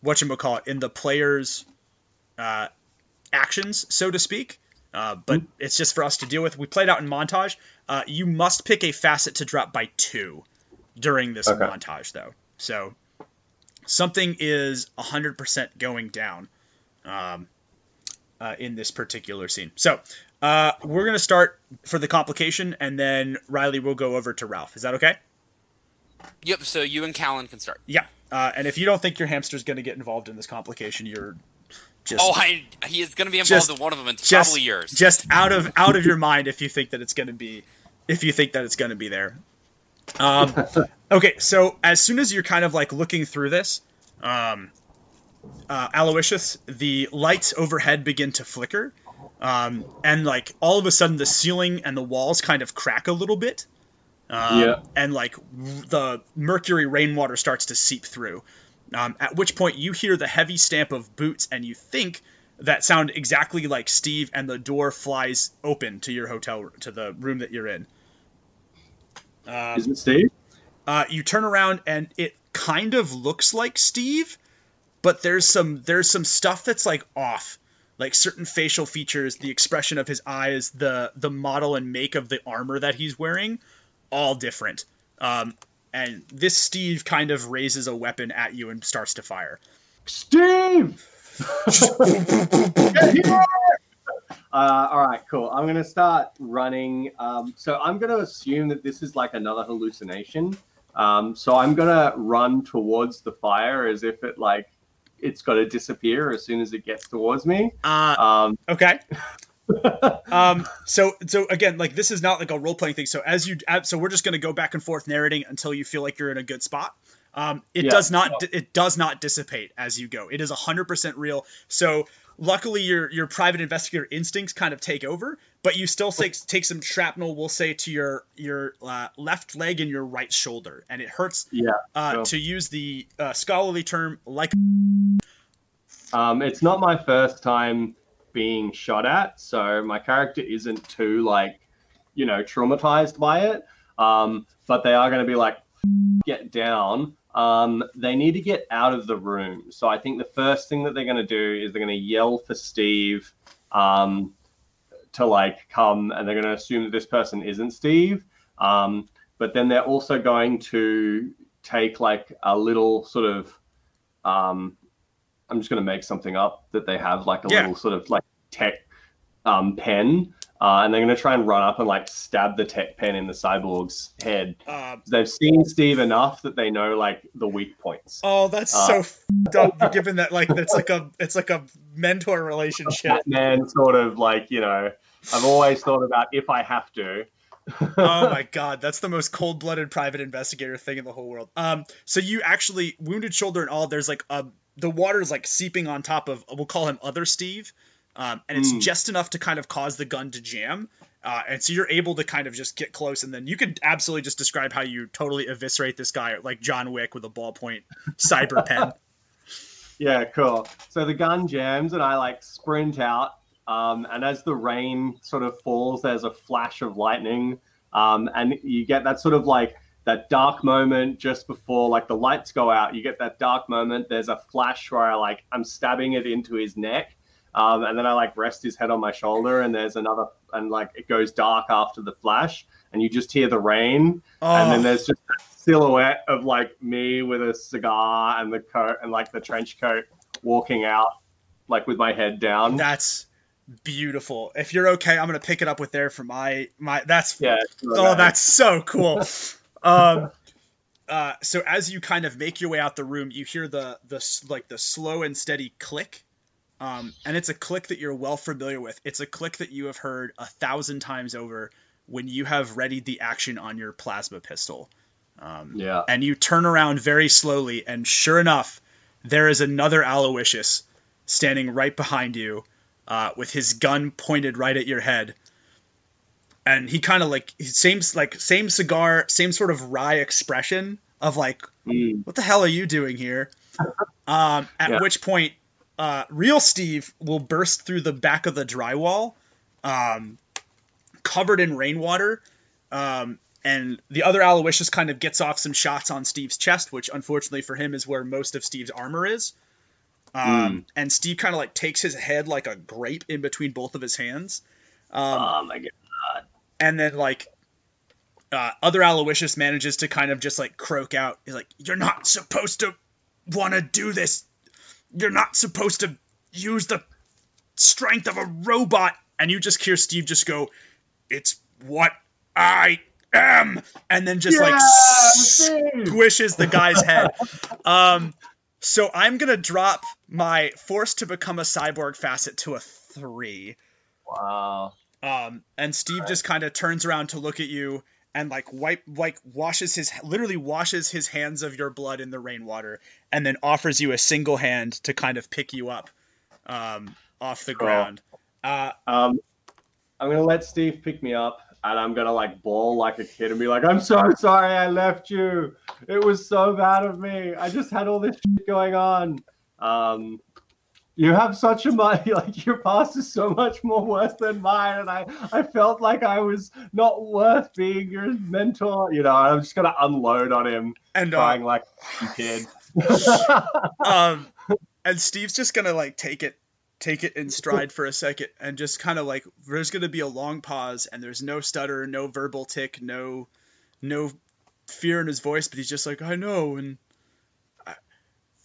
whatchamacallit, in the player's actions, so to speak, but it's just for us to deal with. We played out in montage. You must pick a facet to drop by 2 during this montage, though. So something is 100% going down in this particular scene. So we're going to start for the complication, and then Riley will go over to Ralph. Is that okay? Yep, so you and Callan can start. Yeah, and if you don't think your hamster's going to get involved in this complication, you're just... he is going to be involved in one of them. It's probably yours. Just out of your mind if you think that it's going to be... If you think that it's going to be there. Okay, so as soon as you're kind of like looking through this, Aloysius, the lights overhead begin to flicker, and like all of a sudden the ceiling and the walls kind of crack a little bit, and like the mercury rainwater starts to seep through, at which point you hear the heavy stamp of boots, and you think that sound exactly like Steve, and the door flies open to your hotel, to the room that you're in. Is it Steve? You turn around and it kind of looks like Steve, but there's some stuff that's like off, like certain facial features, the expression of his eyes, the model and make of the armor that he's wearing, all different. And this Steve kind of raises a weapon at you and starts to fire. Steve! Get here! All right, cool. I'm going to start running. So I'm going to assume that this is like another hallucination. So I'm going to run towards the fire as if it's got to disappear as soon as it gets towards me. Okay. So again, like this is not like a role-playing thing. So so we're just going to go back and forth narrating until you feel like you're in a good spot. It does not dissipate as you go. It is 100% real. So luckily your private investigator instincts kind of take over, but you still take some shrapnel, we'll say, to your left leg and your right shoulder, and it hurts. To use the scholarly term, like. It's not my first time being shot at, so my character isn't too traumatized by it. But they are going to be like, get down. They need to get out of the room. So I think the first thing that they're going to do is they're going to yell for Steve to come, and they're going to assume that this person isn't Steve. But then they're also going to take a little sort of, I'm just going to make something up that they have little sort of tech pen. And they're going to try and run up and stab the tech pen in the cyborg's head. They've seen Steve enough that they know the weak points. Oh, that's so f***ed up, given that it's like a mentor relationship. Batman sort of I've always thought about if I have to. Oh my god, that's the most cold-blooded private investigator thing in the whole world. So you actually, wounded shoulder and all, there's the water's seeping on top of, we'll call him Other Steve. And it's just enough to kind of cause the gun to jam. And so you're able to kind of just get close, and then you could absolutely just describe how you totally eviscerate this guy like John Wick with a ballpoint cyber pen. Yeah, cool. So the gun jams and I sprint out. And as the rain sort of falls, there's a flash of lightning. And you get that sort of that dark moment just before the lights go out. You get that dark moment. There's a flash where I'm stabbing it into his neck. And then I rest his head on my shoulder, and there's another, and it goes dark after the flash, and you just hear the rain. And then there's just a silhouette of me with a cigar and the coat and the trench coat walking out with my head down. That's beautiful. If you're okay, I'm gonna pick it up with there for my that's yeah. that's so cool. so as you kind of make your way out the room, you hear the slow and steady click. And it's a click that you're well familiar with. It's a click that you have heard 1,000 times over when you have readied the action on your plasma pistol. And you turn around very slowly, and sure enough, there is another Aloysius standing right behind you, with his gun pointed right at your head. And he kind of same cigar, same sort of wry expression of like, what the hell are you doing here? At which point, real Steve will burst through the back of the drywall, covered in rainwater. And the other Aloysius kind of gets off some shots on Steve's chest, which unfortunately for him is where most of Steve's armor is. And Steve kind of like takes his head like a grape in between both of his hands. Oh my god. And then like other Aloysius manages to kind of just like croak out. He's like, "You're not supposed to want to do this. You're not supposed to use the strength of a robot." And you just hear Steve just go, "It's what I am," and then just squishes the guy's head. So I'm gonna drop my force to become a cyborg facet to a 3. Wow. And Steve just kind of turns around to look at you and washes his hands of your blood in the rainwater, and then offers you a single hand to kind of pick you up off the ground. I'm gonna let Steve pick me up, and I'm gonna like bawl like a kid and be like, "I'm so sorry I left you. It was so bad of me. I just had all this shit going on. You have such a money, like your past is so much more worse than mine, and I felt like I was not worth being your mentor." You know, I'm just gonna unload on him and crying like a kid. And Steve's just gonna like take it in stride for a second, and just kind of like, there's gonna be a long pause, and there's no stutter, no verbal tick, no fear in his voice, but he's just like, "I know, and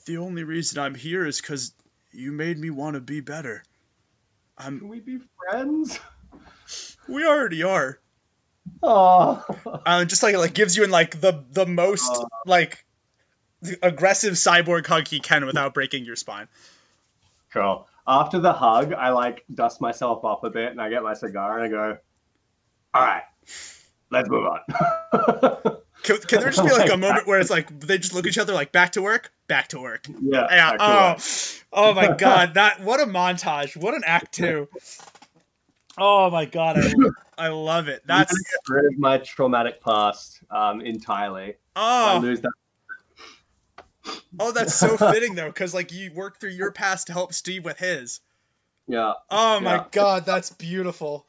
the only reason I'm here is because you made me want to be better. Can we be friends? We already are." Oh. Just like gives you in like the most like aggressive cyborg hug he can without breaking your spine. Cool. After the hug, I like dust myself off a bit, and I get my cigar and I go, "All right, let's move on." Can there just be like a moment where it's like they just look at each other like, back to work? Back to work. Yeah. Oh my god, what a montage. What an act 2. Oh my god, I love it. That's I'm gonna get rid of my traumatic past entirely. I lose that. Oh, that's so fitting though, because like you worked through your past to help Steve with his. Yeah. Oh my god, that's beautiful.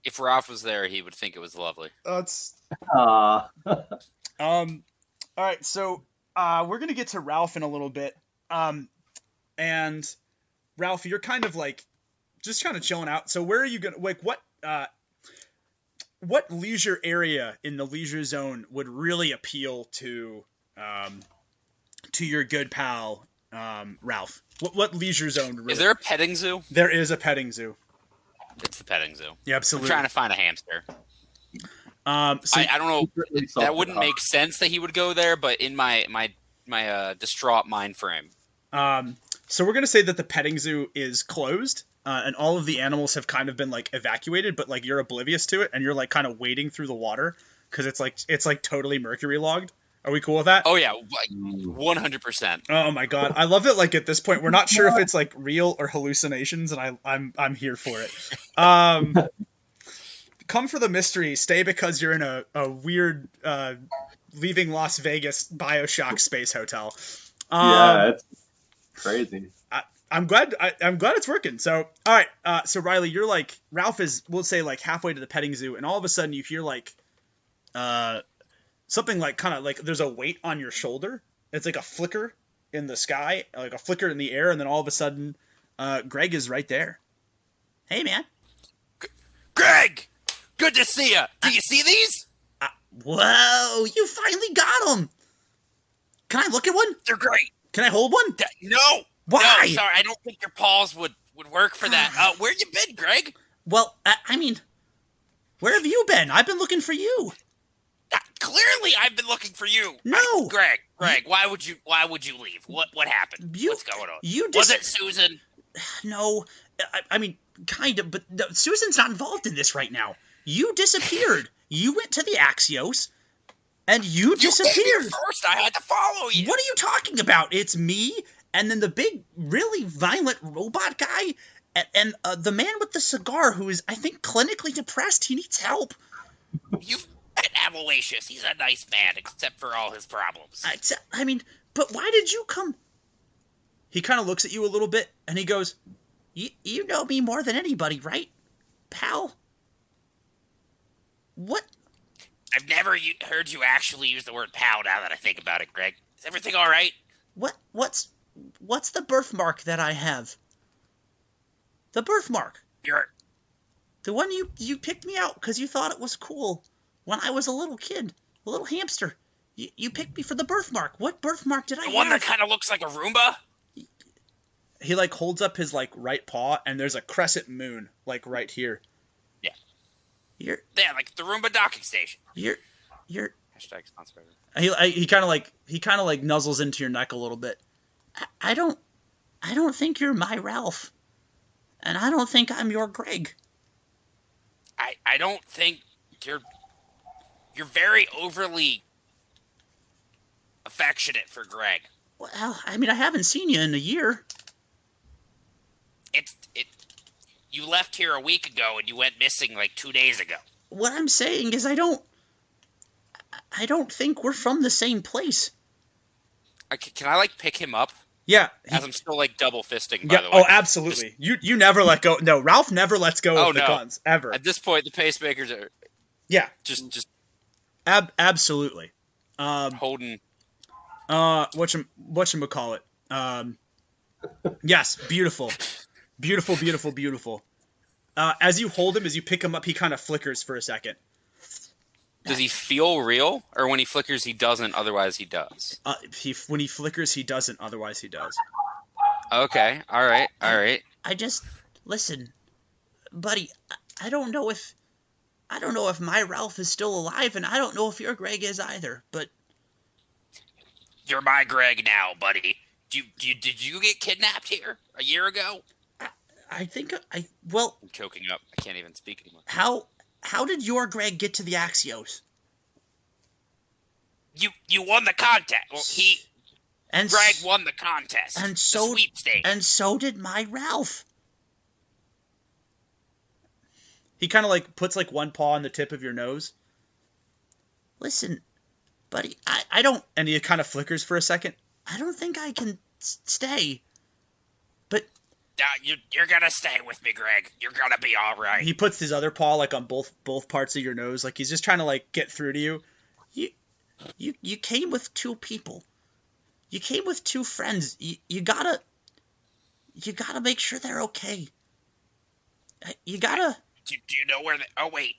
If Ralph was there, he would think it was lovely. That's all right, so we're gonna get to Ralph in a little bit. And Ralph, you're kind of like just kind of chilling out. So where are you gonna like what leisure area in the leisure zone would really appeal to your good pal Ralph? What leisure zone really? Is there a petting zoo? There is a petting zoo. It's the petting zoo. Yeah, absolutely. I'm trying to find a hamster. So I don't know. That wouldn't make sense that he would go there, but in my distraught mind frame. So we're gonna say that the petting zoo is closed, and all of the animals have kind of been like evacuated, but like you're oblivious to it, and you're like kind of wading through the water because it's like totally mercury logged. Are we cool with that? Oh yeah, 100%. Oh my god, I love it. Like at this point, we're not sure if it's like real or hallucinations, and I'm here for it. Come for the mystery, stay because you're in a weird leaving Las Vegas BioShock space hotel. Yeah, it's crazy. I'm glad it's working. So all right, so Riley, you're like Ralph is, we'll say like halfway to the petting zoo, and all of a sudden you hear like something like kind of like there's a weight on your shoulder. It's like a flicker in the sky, like a flicker in the air, and then all of a sudden Greg is right there. Hey man. Greg! Good to see you. Do you see these? Whoa, you finally got them. Can I look at one? They're great. Can I hold one? No. Why? No, sorry, I don't think your paws would work for that. Where you been, Greg? Well, I mean, where have you been? I've been looking for you. clearly I've been looking for you. No! Greg, why would you leave? What happened? What's going on? Was it Susan? No, I mean, kind of, but no, Susan's not involved in this right now. You disappeared. You went to the Axios, and you disappeared. First, I had to follow you. What are you talking about? It's me, and then the big, really violent robot guy, and the man with the cigar who is, I think, clinically depressed. He needs help. You've met Aloysius. He's a nice man, except for all his problems. I mean, but why did you come? He kind of looks at you a little bit, and he goes, you know me more than anybody, right, pal? What? I've never heard you actually use the word pal now that I think about it, Greg. Is everything all right? What's the birthmark that I have? The birthmark. The one you picked me out because you thought it was cool when I was a little kid, a little hamster. You picked me for the birthmark. What birthmark did I have? The one that kind of looks like a Roomba? He, like, holds up his, like, right paw, and there's a crescent moon, like, right here. Yeah, like the Roomba docking station. You're Hashtag sponsor. He kind of like nuzzles into your neck a little bit. I don't think you're my Ralph, and I don't think I'm your Greg. I don't think you're very overly affectionate for Greg. Well, I mean, I haven't seen you in a year. You left here a week ago and you went missing like 2 days ago. What I'm saying is I don't think we're from the same place. Can I like pick him up? Yeah. As I'm still like double fisting, by the way. Oh, absolutely. You never let go. No, Ralph never lets go of the guns, ever. At this point, the pacemakers are... Yeah. Just... Absolutely. Holding... Whatchamacallit? Yes, beautiful. Beautiful, beautiful, beautiful. As you hold him, as you pick him up, he kind of flickers for a second. Does he feel real? Or when he flickers, he doesn't, otherwise he does? When he flickers, he doesn't, otherwise he does. Okay, alright. I just... Listen, buddy, I don't know if my Ralph is still alive, and I don't know if your Greg is either, but... You're my Greg now, buddy. Did you get kidnapped here a year ago? I think I'm choking up. I can't even speak anymore. How did your Greg get to the Axios? You won the contest. Well, Greg won the contest. And the sweepstakes. And so did my Ralph. He kind of like puts like one paw on the tip of your nose. Listen, buddy, I don't... And he kind of flickers for a second. I don't think I can stay. But... You're gonna stay with me, Greg. You're gonna be all right. He puts his other paw like on both parts of your nose, like he's just trying to like get through to you. You came with two people. You came with two friends. You gotta make sure they're okay. You gotta. Do you know where they? Oh wait.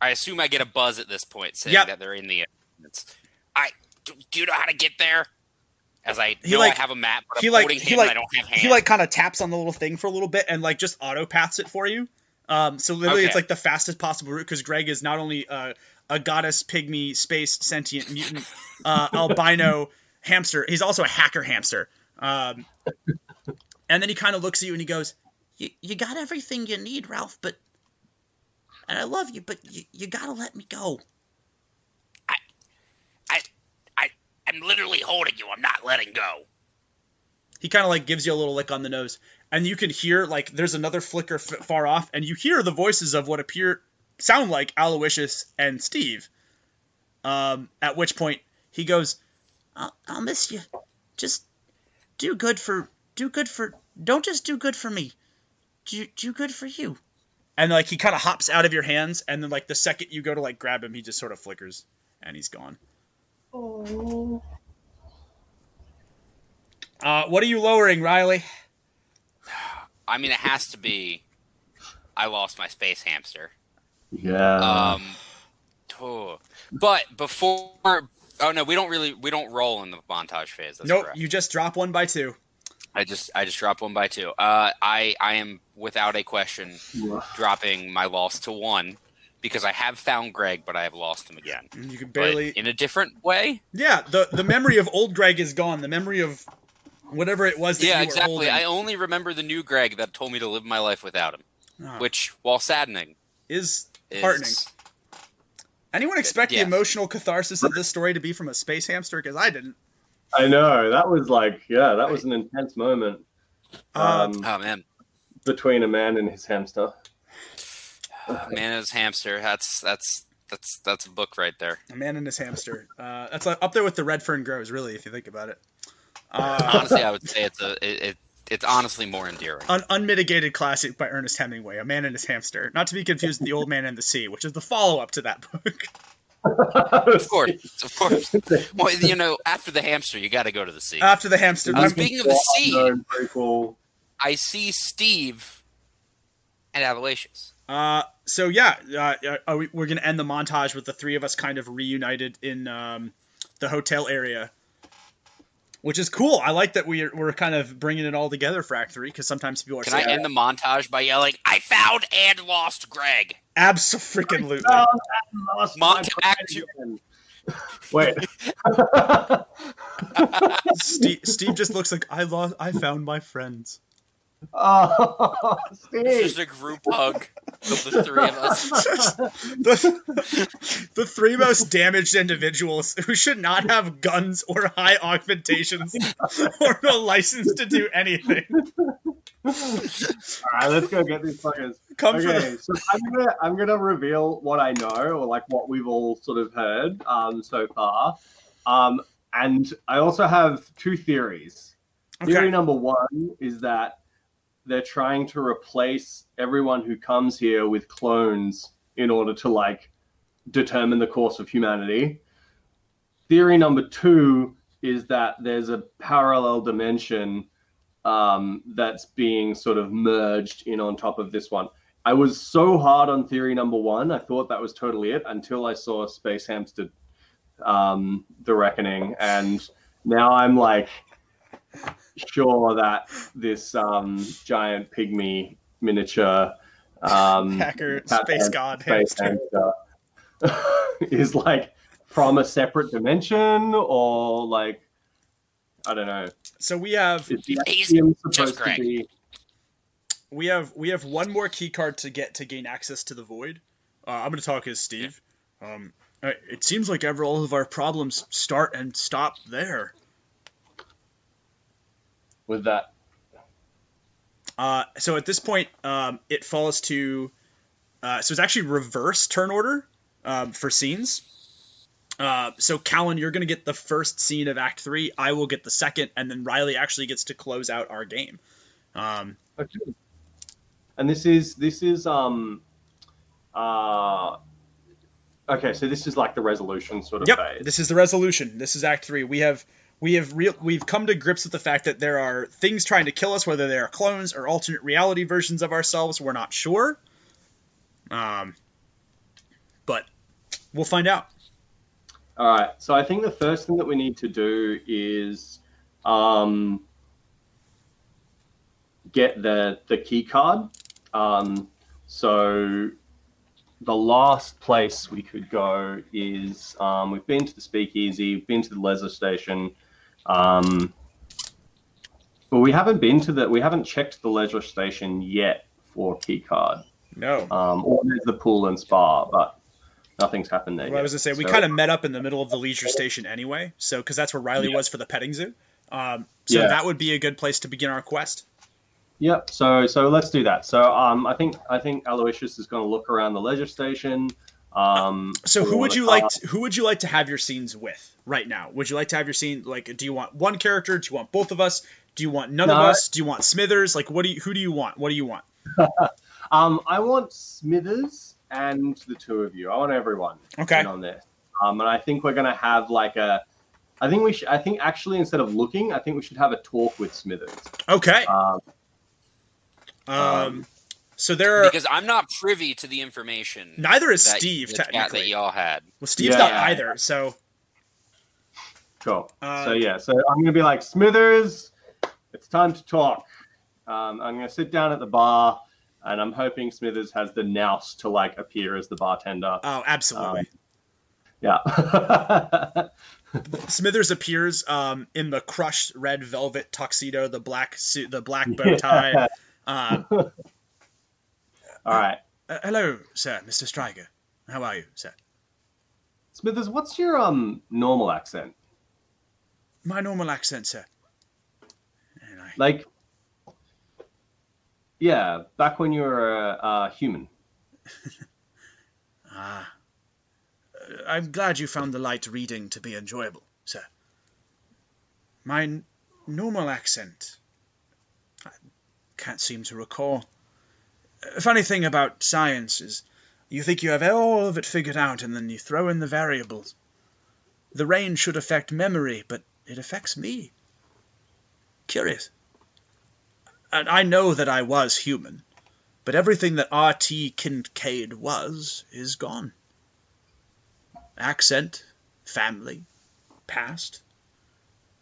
I assume I get a buzz at this point saying that they're in the. Do you know how to get there? As I I have a map, but I'm holding him and I don't have hands. He like kind of taps on the little thing for a little bit and like just auto-paths it for you. So literally it's like the fastest possible route because Greg is not only a goddess, pygmy, space, sentient, mutant, albino hamster, he's also a hacker hamster. And then he kind of looks at you and he goes, you got everything you need, Ralph, and I love you, but you gotta let me go. I'm literally holding you. I'm not letting go. He kind of like gives you a little lick on the nose, and you can hear like there's another flicker far off, and you hear the voices of what sound like Aloysius and Steve. At which point he goes, "I'll miss you. Just do good for. Don't just do good for me. Do good for you." And like he kind of hops out of your hands, and then like the second you go to like grab him, he just sort of flickers, and he's gone. Oh. What are you lowering, Riley? I mean, it has to be. I lost my space hamster. Yeah. But before, oh no, we don't roll in the montage phase. That's nope, correct. You just drop one by two. I just dropped 1 by 2. I am without a question dropping my loss to 1 because I have found Greg, but I have lost him again. You can But barely. in a different way. Yeah, the memory of old Greg is gone. The memory of whatever it was that Yeah, you were exactly. holding I only remember the new Greg that told me to live my life without him, which, while saddening, is heartening. Anyone expect the emotional catharsis of this story to be from a space hamster? Because I didn't. I know. That was that was an intense moment. Oh man. Between a man and his hamster. Man and his hamster. That's a book right there. A man and his hamster. That's up there with the red fern grows, really, if you think about it. Honestly, I would say it's honestly more endearing. An unmitigated classic by Ernest Hemingway, A Man and His Hamster. Not to be confused with The Old Man and the Sea, which is the follow-up to that book. Of course. Well, after the hamster, you got to go to the sea. After the hamster. Speaking of the sea, I see Steve and Aloysius. So yeah, we're going to end the montage with the three of us kind of reunited in the hotel area. Which is cool. I like that we're kind of bringing it all together for Act 3, because sometimes people are saying... Can I end the montage by yelling, I found and lost Greg? Abso-freaking-lutely. Act 2. Wait. Steve just looks like, I found my friends. Oh, Steve. It's just a group hug of the three of us. The three most damaged individuals who should not have guns or high augmentations or a license to do anything. All right, let's go get these fuckers. So I'm gonna reveal what I know, or like what we've all sort of heard so far. And I also have two theories. Okay. Theory number one is that they're trying to replace everyone who comes here with clones in order to like determine the course of humanity. Theory number two is that there's a parallel dimension that's being sort of merged in on top of this one. I was so hard on theory number one. I thought that was totally it until I saw Space Hamster, The Reckoning. And now I'm like, sure that this giant pygmy miniature hacker space god hamster is like from a separate dimension, or like I don't know. So we have we have one more key card to gain access to the void. I'm going to talk as Steve. It seems like all of our problems start and stop there. With that. So at this point, it falls to... so it's actually reverse turn order for scenes. So Callan, you're going to get the first scene of Act 3. I will get the second, and then Riley actually gets to close out our game. Okay. And this is okay, so this is like the resolution sort of phase. This is the resolution. This is Act 3. We've come to grips with the fact that there are things trying to kill us, whether they are clones or alternate reality versions of ourselves. We're not sure. But we'll find out. All right. So I think the first thing that we need to do is get the key card. So the last place we could go is we've been to the Speakeasy, we've been to the leisure station. But we haven't checked the leisure station yet for key card. No. Or there's the pool and spa, but nothing's happened there yet. I was gonna say we kind of met up in the middle of the leisure station anyway, so because that's where Riley was for the petting zoo. That would be a good place to begin our quest. Yep. So let's do that. So I think Aloysius is going to look around the leisure station. So who would you like to have your scenes with right now? Would you like to have your scene like? Do you want one character? Do you want both of us? Do you want none of us? Do you want Smithers? Like, who do you want? What do you want? I want Smithers and the two of you. I want everyone in on this. And I think we're gonna have like a. I think actually instead of looking, I think we should have a talk with Smithers. Okay. So there are, because I'm not privy to the information. Neither is Steve, technically. That y'all had. Well, Steve's not either. So. Cool. So I'm gonna be like, Smithers, it's time to talk. I'm gonna sit down at the bar, and I'm hoping Smithers has the nous to like appear as the bartender. Oh, absolutely. Yeah. Smithers appears in the crushed red velvet tuxedo, the black suit, the black bow tie. All right. Hello, sir, Mr. Stryker. How are you, sir? Smithers, what's your normal accent? My normal accent, sir. Like, yeah, back when you were a human. I'm glad you found the light reading to be enjoyable, sir. My normal accent, I can't seem to recall. Funny thing about science is you think you have all of it figured out and then you throw in the variables. The rain should affect memory, but it affects me. Curious. And I know that I was human, but everything that R.T. Kincaid was is gone. Accent, family, past.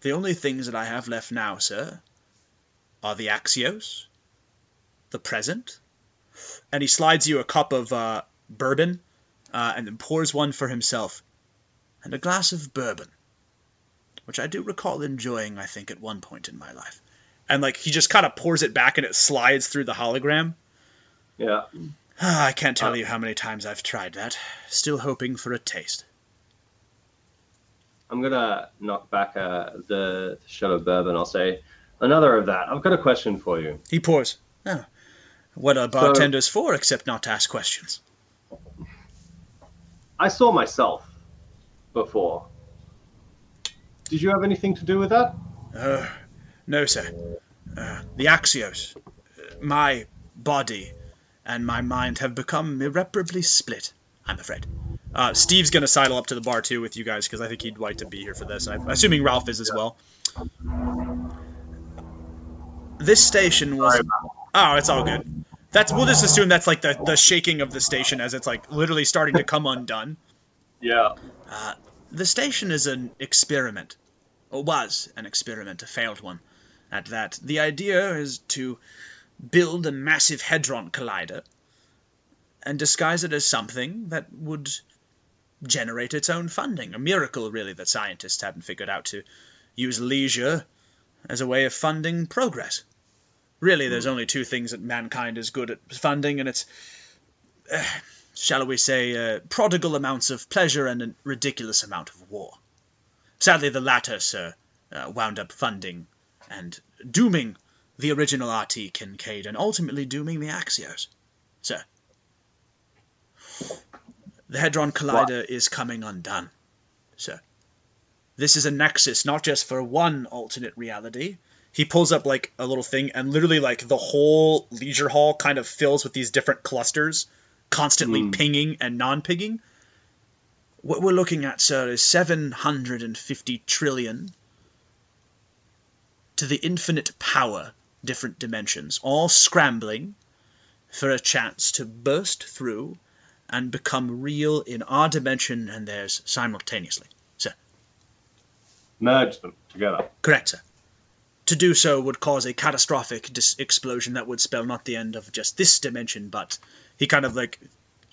The only things that I have left now, sir, are the Axios, the present, and he slides you a cup of bourbon, and then pours one for himself, and a glass of bourbon, which I do recall enjoying, I think, at one point in my life. And, like, he just kind of pours it back, and it slides through the hologram. Yeah. I can't tell you how many times I've tried that. Still hoping for a taste. I'm going to knock back the shot of bourbon. I'll say, another of that. I've got a question for you. He pours. Oh, what are bartenders for except not to ask questions? I saw myself before. Did you have anything to do with that? No, sir. The Axios, my body and my mind have become irreparably split, I'm afraid. Steve's going to sidle up to the bar, too, with you guys, because I think he'd like to be here for this. I'm assuming Ralph is as well. This station was... Oh, it's all good. We'll just assume that's, like, the shaking of the station as it's, like, literally starting to come undone. Yeah. The station is an experiment. Or was an experiment, a failed one. At that, the idea is to build a massive hadron collider and disguise it as something that would generate its own funding. A miracle, really, that scientists haven't figured out, to use leisure as a way of funding progress. Really, there's only two things that mankind is good at funding, and it's, shall we say, prodigal amounts of pleasure and a ridiculous amount of war. Sadly, the latter, sir, wound up funding and dooming the original R.T. Kincaid and ultimately dooming the Axios. Sir, the Hadron Collider is coming undone, sir. This is a nexus not just for one alternate reality. He pulls up, like, a little thing, and literally, like, the whole leisure hall kind of fills with these different clusters, constantly pinging and non-pinging. What we're looking at, sir, is 750 trillion to the infinite power, different dimensions, all scrambling for a chance to burst through and become real in our dimension and theirs simultaneously, sir. Merge them together. Correct, sir. To do so would cause a catastrophic explosion that would spell not the end of just this dimension, but he kind of, like,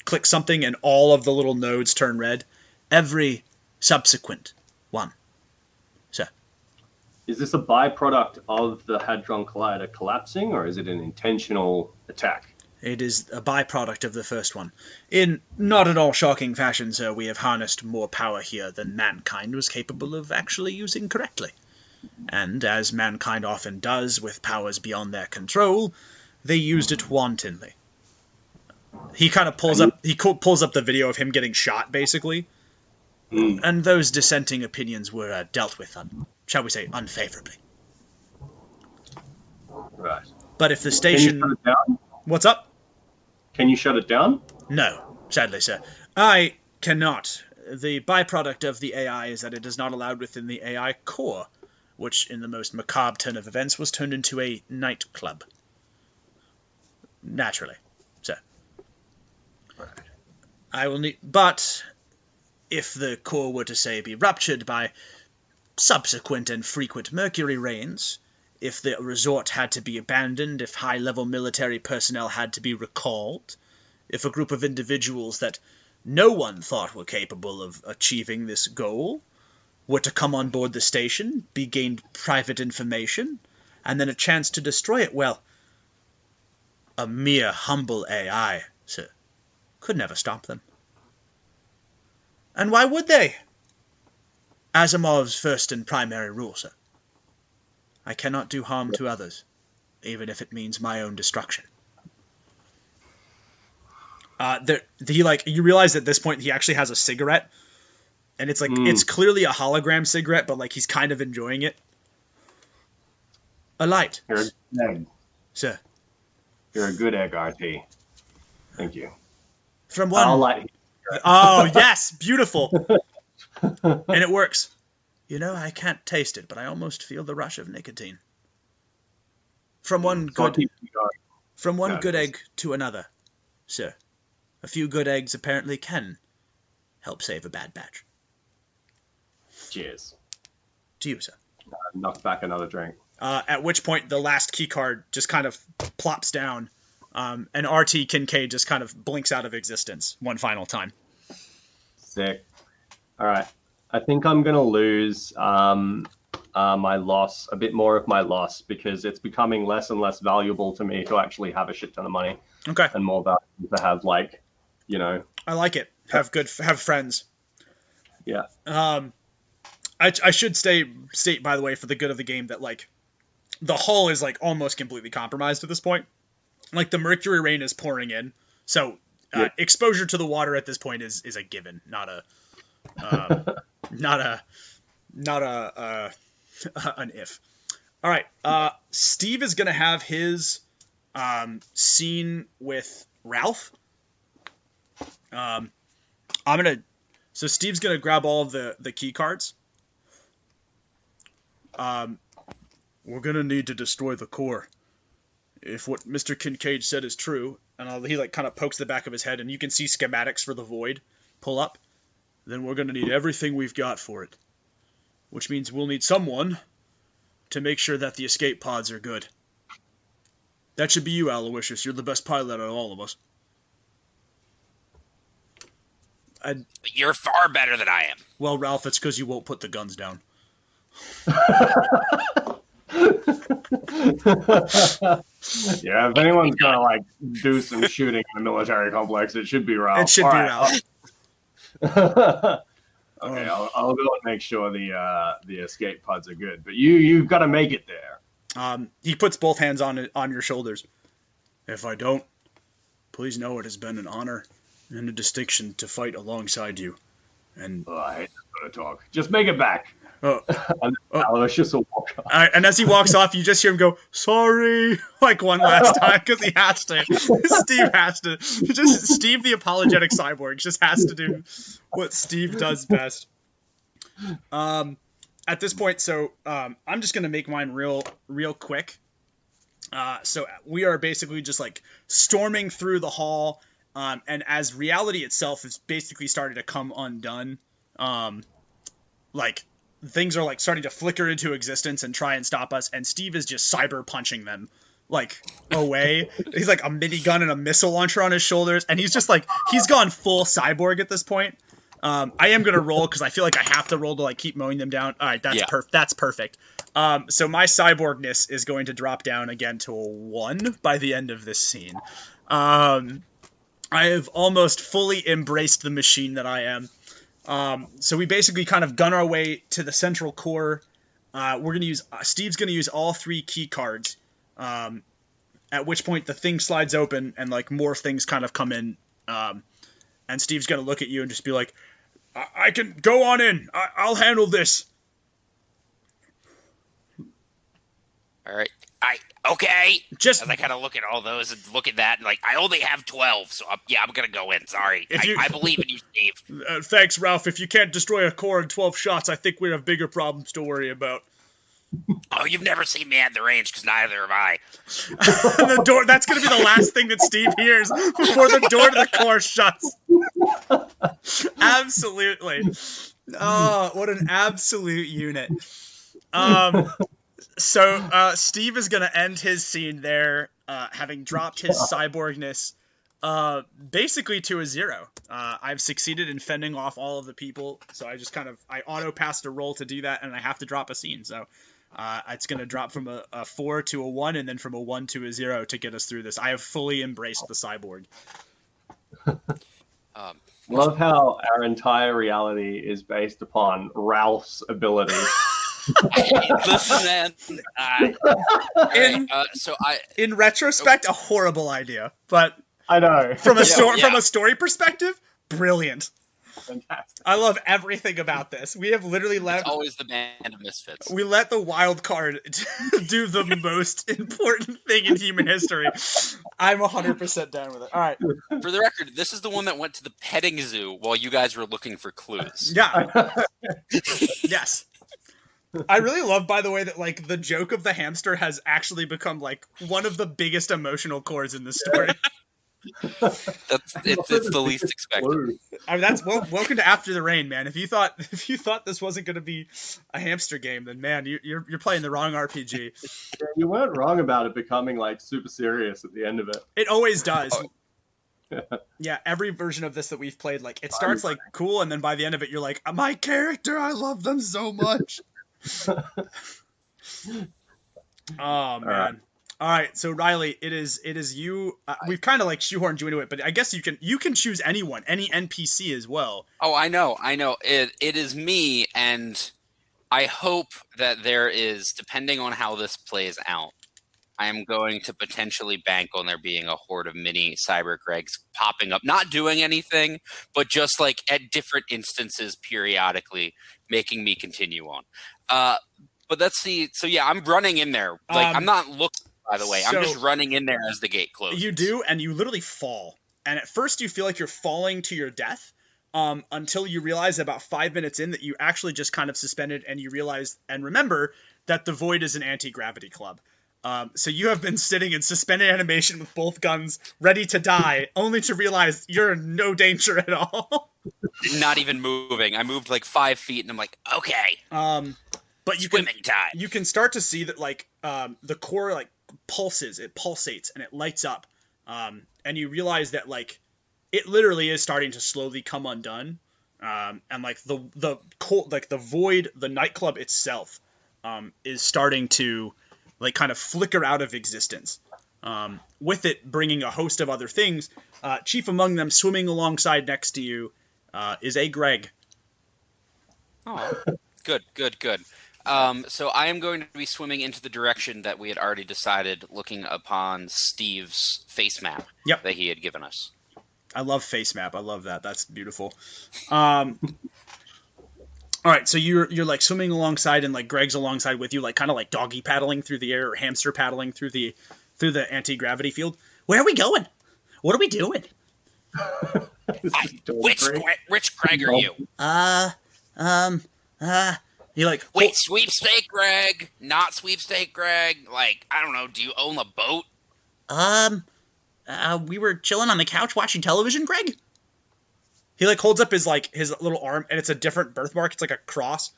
clicks something and all of the little nodes turn red. Every subsequent one, sir. Is this a byproduct of the Hadron Collider collapsing, or is it an intentional attack? It is a byproduct of the first one. In not at all shocking fashion, sir, we have harnessed more power here than mankind was capable of actually using correctly. And, as mankind often does with powers beyond their control, they used it wantonly. He kind of pulls up the video of him getting shot, basically. And those dissenting opinions were dealt with, shall we say, unfavorably. Right. But if the station... Can you shut it down? What's up? Can you shut it down? No, sadly, sir. I cannot. The byproduct of the AI is that it is not allowed within the AI core, which, in the most macabre turn of events, was turned into a nightclub. Naturally, sir. Right. I will need... But... if the core were to, say, be ruptured by subsequent and frequent mercury rains, if the resort had to be abandoned, if high-level military personnel had to be recalled, if a group of individuals that no one thought were capable of achieving this goal were to come on board the station, be gained private information, and then a chance to destroy it, well, a mere humble AI, sir, could never stop them. And why would they? Asimov's first and primary rule, sir. I cannot do harm to others, even if it means my own destruction. You realize at this point he actually has a cigarette, and it's like it's clearly a hologram cigarette, but like he's kind of enjoying it. A light. You're a good egg. Sir. You're a good egg, RT. Thank you. From one. I'll light. Oh yes, beautiful. And it works. You know, I can't taste it, but I almost feel the rush of nicotine. From one good egg to another, sir. A few good eggs apparently can help save a bad batch. Cheers. To you, sir. Knock back another drink. At which point the last key card just kind of plops down, and RT Kincaid just kind of blinks out of existence one final time. Sick. All right. I think I'm going to lose my loss, a bit more of my loss, because it's becoming less and less valuable to me to actually have a shit ton of money. Okay. And more valuable to have, like, you know. I like it. Have friends. Yeah. I should state, by the way, for the good of the game, that, like, the hull is, like, almost completely compromised at this point. Like, the mercury rain is pouring in, so exposure to the water at this point is a given, not an if. All right, Steve is gonna have his scene with Ralph. So Steve's gonna grab all of the key cards. We're gonna need to destroy the core. If what Mr. Kincaid said is true, and he like kind of pokes the back of his head, and you can see schematics for the void pull up, then we're gonna need everything we've got for it. Which means we'll need someone to make sure that the escape pods are good. That should be you, Aloysius. You're the best pilot out of all of us. You're far better than I am. Well, Ralph, it's because you won't put the guns down. Yeah, if anyone's gonna like do some shooting in the military complex, it should be Ralph. It should be Ralph. Okay, I'll go and make sure the escape pods are good. But you've got to make it there. He puts both hands on your shoulders. If I don't, please know it has been an honor and a distinction to fight alongside you. And I hate to talk. Just make it back. And Aloysius will walk off. And as he walks off, you just hear him go, "Sorry," like one last time, because he has to. Steve has to. Steve, the apologetic cyborg, just has to do what Steve does best. At this point, so I'm just gonna make mine real quick. So we are basically just like storming through the hall, and as reality itself is basically starting to come undone, like. Things are like starting to flicker into existence and try and stop us, and Steve is just cyber punching them like away. He's like a minigun and a missile launcher on his shoulders, and he's just like he's gone full cyborg at this point. I am gonna roll because I feel like I have to roll to like keep mowing them down. All right, that's perfect. So my cyborgness is going to drop down again to a 1 by the end of this scene. I have almost fully embraced the machine that I am. So we basically kind of gun our way to the central core. Steve's gonna use all 3 key cards. At which point the thing slides open and like more things kind of come in. And Steve's gonna look at you and just be like, I can go on in. I'll handle this. All right. Okay. Just as I kind of look at all those and look at that, and like I only have 12, so I'm gonna go in. Sorry, I believe in you, Steve. Thanks, Ralph. If you can't destroy a core in 12 shots, I think we have bigger problems to worry about. Oh, you've never seen me at the range, because neither have I. The door. That's gonna be the last thing that Steve hears before the door to the core shuts. Absolutely. Oh, what an absolute unit. So Steve is gonna end his scene there, having dropped his cyborgness basically to a 0. I've succeeded in fending off all of the people, so I auto passed a roll to do that, and I have to drop a scene. So it's gonna drop from a 4 to a 1, and then from a 1 to a 0 to get us through this. I have fully embraced the cyborg. Love how our entire reality is based upon Ralph's ability. Listen, man. In retrospect, a horrible idea, but I know. From a story perspective, brilliant. Fantastic. I love everything about this. We have literally It's always the band of misfits. We let the wild card do the most important thing in human history. I'm 100% down with it. All right. For the record, this is the one that went to the petting zoo while you guys were looking for clues. Yeah. Yes. I really love, by the way, that like the joke of the hamster has actually become like one of the biggest emotional chords in the story. It's the least expected. I mean, welcome to After the Rain, man. If you thought this wasn't going to be a hamster game, then man, you're playing the wrong RPG. Yeah, you weren't wrong about it becoming like super serious at the end of it. It always does. Yeah, every version of this that we've played, like it starts like cool, and then by the end of it, you're like, my character, I love them so much. Oh man. All right, so Riley, it is you. We've kind of like shoehorned you into it, but I guess you can choose anyone, any NPC as well. Oh, I know. It is me, and I hope that there is, depending on how this plays out, I am going to potentially bank on there being a horde of mini Cyber Gregs popping up, not doing anything, but just like at different instances periodically, making me continue on. But let's see. So yeah, I'm running in there. Like I'm not looking. By the way, I'm just running in there as the gate closes. You do, and you literally fall. And at first you feel like you're falling to your death, until you realize about 5 minutes in that you actually just kind of suspended, and you realize and remember that the void is an anti-gravity club. So you have been sitting in suspended animation with both guns, ready to die, only to realize you're in no danger at all. Not even moving. I moved like 5 feet, and I'm like, okay. But you can start to see that like the core like pulsates, and it lights up, and you realize that like it literally is starting to slowly come undone, and like the void, the nightclub itself, is starting to like kind of flicker out of existence, with it bringing a host of other things. Chief among them, swimming alongside next to you, is a Greg. Oh, good. So I am going to be swimming into the direction that we had already decided, looking upon Steve's face map that he had given us. I love face map. I love that. That's beautiful. All right, so you're like swimming alongside, and like Greg's alongside with you, like kind of like doggy paddling through the air, or hamster paddling through the anti-gravity field. Where are we going? What are we doing? Which Greg are you? You like wait, sweepstake Greg, not sweepstake Greg. Like, I don't know. Do you own a boat? We were chilling on the couch watching television, Greg. He like holds up his little arm, and it's a different birthmark. It's like a cross.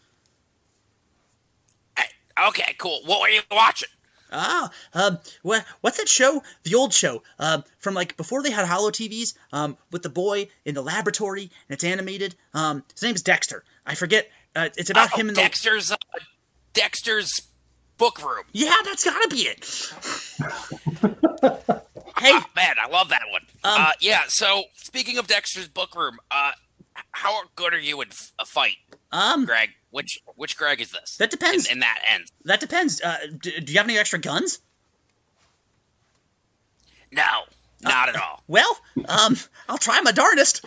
Hey, okay, cool. What were you watching? What's that show? The old show, from like before they had holo TVs, with the boy in the laboratory, and it's animated. His name's Dexter. I forget. It's about him in Dexter's book room. Yeah, that's gotta be it. Hey, man, I love that one. Yeah. So speaking of Dexter's book room, how good are you in a fight, Greg? Which Greg is this? That depends. In that end. That depends. Do you have any extra guns? No, not at all. Well, I'll try my darndest.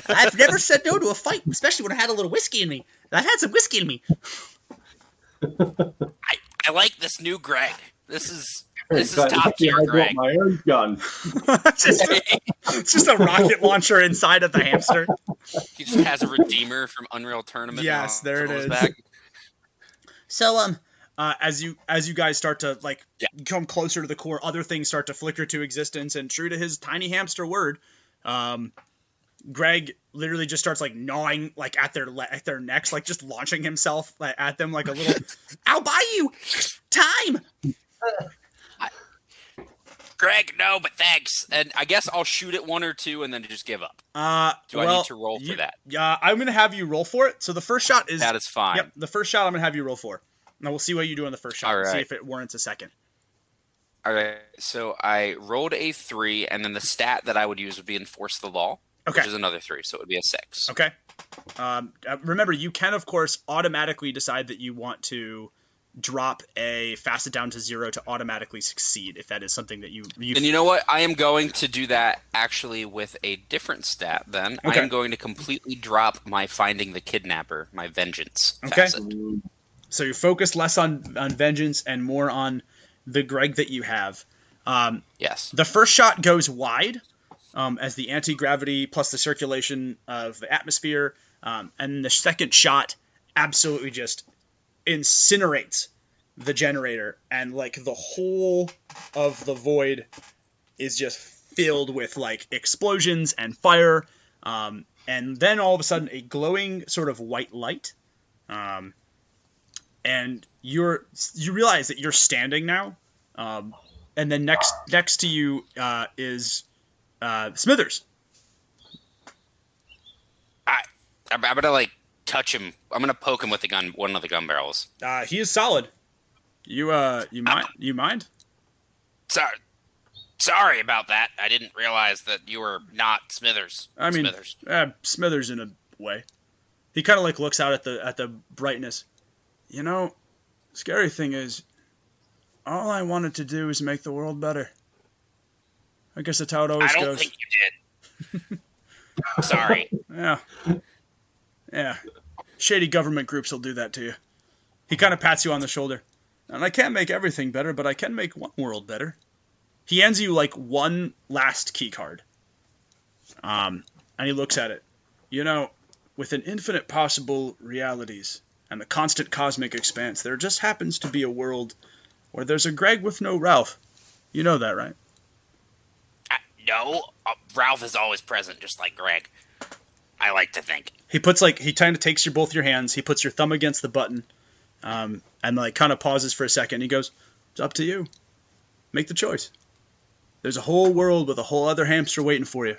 I've never said no to a fight, especially when I had a little whiskey in me. I've had some whiskey in me. I like this new Greg. This is top tier, Greg. My own gun. It's just a rocket launcher inside of the hamster. He just has a Redeemer from Unreal Tournament. Yes, there it is. Back. So, as you guys start to come closer to the core, other things start to flicker to existence, and true to his tiny hamster word, Greg literally just starts like gnawing like at their necks, like just launching himself like, at them like a little. I'll buy you time. Greg, no, but thanks. And I guess I'll shoot at one or two and then just give up. Do I need to roll for that? Yeah, I'm gonna have you roll for it. So the first shot is that is fine. Yep, the first shot I'm gonna have you roll for. Now we'll see what you do on the first shot. All right. See if it warrants a second. All right. So I rolled a 3, and then the stat that I would use would be Enforce the Law, Okay. which is another 3, so it would be a 6. Okay. Remember, you can of course automatically decide that you want to drop a facet down to 0 to automatically succeed if that is something that you. And you know what? I am going to do that actually with a different stat. Then Okay. I am going to completely drop my Finding the Kidnapper, my Vengeance Okay. facet. So you're focused less on vengeance and more on the Greg that you have. Yes. The first shot goes wide as the anti-gravity plus the circulation of the atmosphere, and the second shot absolutely just incinerates the generator, and like the whole of the void is just filled with like explosions and fire, and then all of a sudden a glowing sort of white light, and you realize that you're standing now, and then next to you is Smithers. I'm gonna like touch him. I'm gonna poke him with the gun, one of the gun barrels. He is solid. You mind? Sorry about that. I didn't realize that you were not Smithers. I mean, Smithers. Smithers in a way. He kind of like looks out at the brightness. You know, scary thing is, all I wanted to do is make the world better. I guess that's how it always goes. I don't think you did. Sorry. Yeah. Shady government groups will do that to you. He kind of pats you on the shoulder. And I can't make everything better, but I can make one world better. He hands you like one last key card. And he looks at it. You know, with an infinite possible realities and the constant cosmic expanse, there just happens to be a world where there's a Greg with no Ralph. You know that, right? No, Ralph is always present, just like Greg. I like to think. He kind of takes both your hands. He puts your thumb against the button, and like kind of pauses for a second. He goes, "It's up to you. Make the choice. There's a whole world with a whole other hamster waiting for you.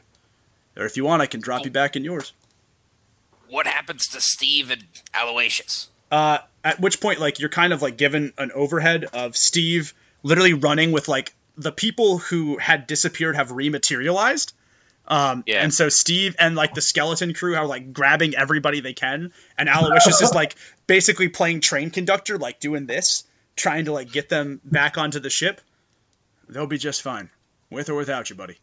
Or if you want, I can drop you back in yours." What happens to Steve and Aloysius? At which point, like, you're kind of like given an overhead of Steve literally running with like the people who had disappeared have rematerialized. And so Steve and like the skeleton crew are like grabbing everybody they can, and Aloysius is like basically playing train conductor, like doing this, trying to like get them back onto the ship. They'll be just fine, with or without you, buddy.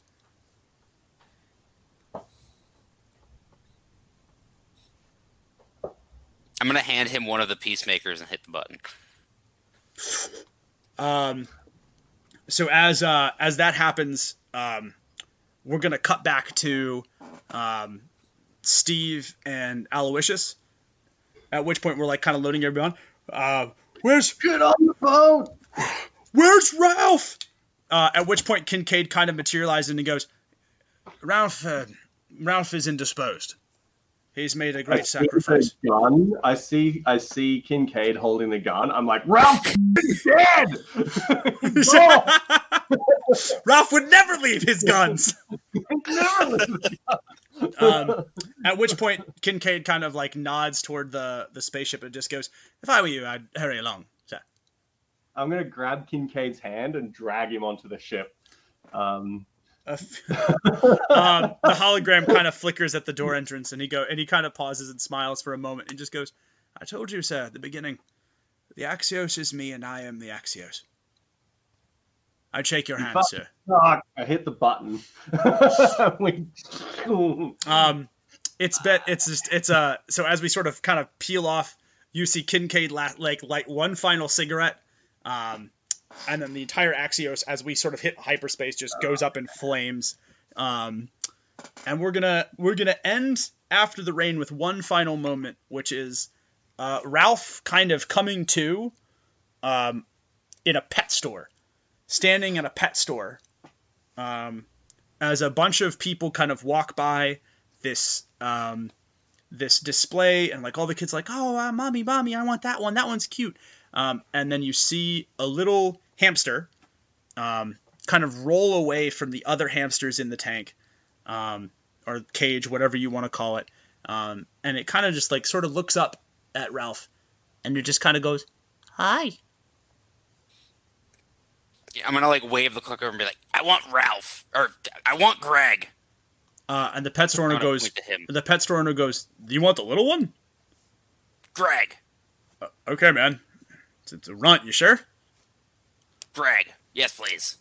I'm gonna hand him one of the peacemakers and hit the button. So as that happens, we're gonna cut back to Steve and Aloysius. At which point we're like kind of loading everyone. Where's Get on the boat! Where's Ralph? At which point Kincaid kind of materializes and he goes, Ralph is indisposed. He's made a great sacrifice. Gun. I see Kincaid holding the gun. I'm like, Ralph is dead! Ralph would never leave his guns. At which point Kincaid kind of like nods toward the spaceship and just goes, "If I were you, I'd hurry along, sir." I'm gonna grab Kincaid's hand and drag him onto the ship. The hologram kind of flickers at the door entrance, and he kind of pauses and smiles for a moment and just goes, "I told you, sir, at the beginning. The Axios is me, and I am the Axios. I'd shake your hand, sir." Fuck, I hit the button. So as we sort of kind of peel off, you see Kincaid light one final cigarette, and then the entire Axios, as we sort of hit hyperspace, just goes up in flames. And we're gonna end After the Rain with one final moment, which is Ralph kind of coming to in a pet store, standing in a pet store, as a bunch of people kind of walk by, this this display, and like all the kids like, oh, mommy, I want that one. That one's cute. And then you see a little hamster kind of roll away from the other hamsters in the tank, or cage, whatever you want to call it. And it kind of just like sort of looks up at Ralph, and it just kind of goes, hi. Yeah, I'm gonna like wave the clicker and be like, I want Ralph, or I want Greg. And the pet store owner goes, do you want the little one? Greg. Okay, man. It's a runt, you sure? Greg. Yes, please.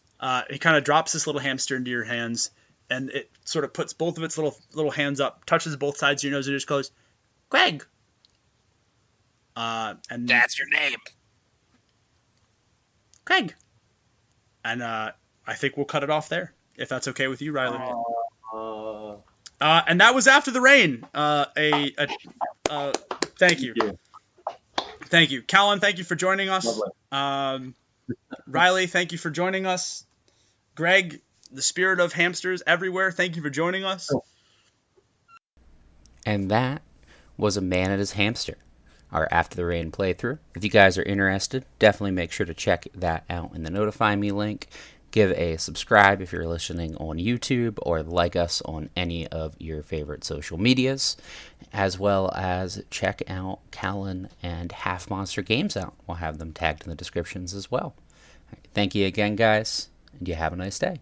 He kind of drops this little hamster into your hands, and it sort of puts both of its little hands up, touches both sides of your nose, and just goes, Greg. And that's your name. Greg. And I think we'll cut it off there, if that's okay with you, Riley. And that was After the Rain. Thank you. Thank you. Callan, thank you for joining us. Riley, thank you for joining us. Greg, the spirit of hamsters everywhere, thank you for joining us. And that was A Man and His Hamster, our After the Rain playthrough. If you guys are interested, definitely make sure to check that out in the Notify Me link. Give a subscribe if you're listening on YouTube, or like us on any of your favorite social medias, as well as check out Callan and Half Monster Games out. We'll have them tagged in the descriptions as well. Thank you again, guys, and you have a nice day.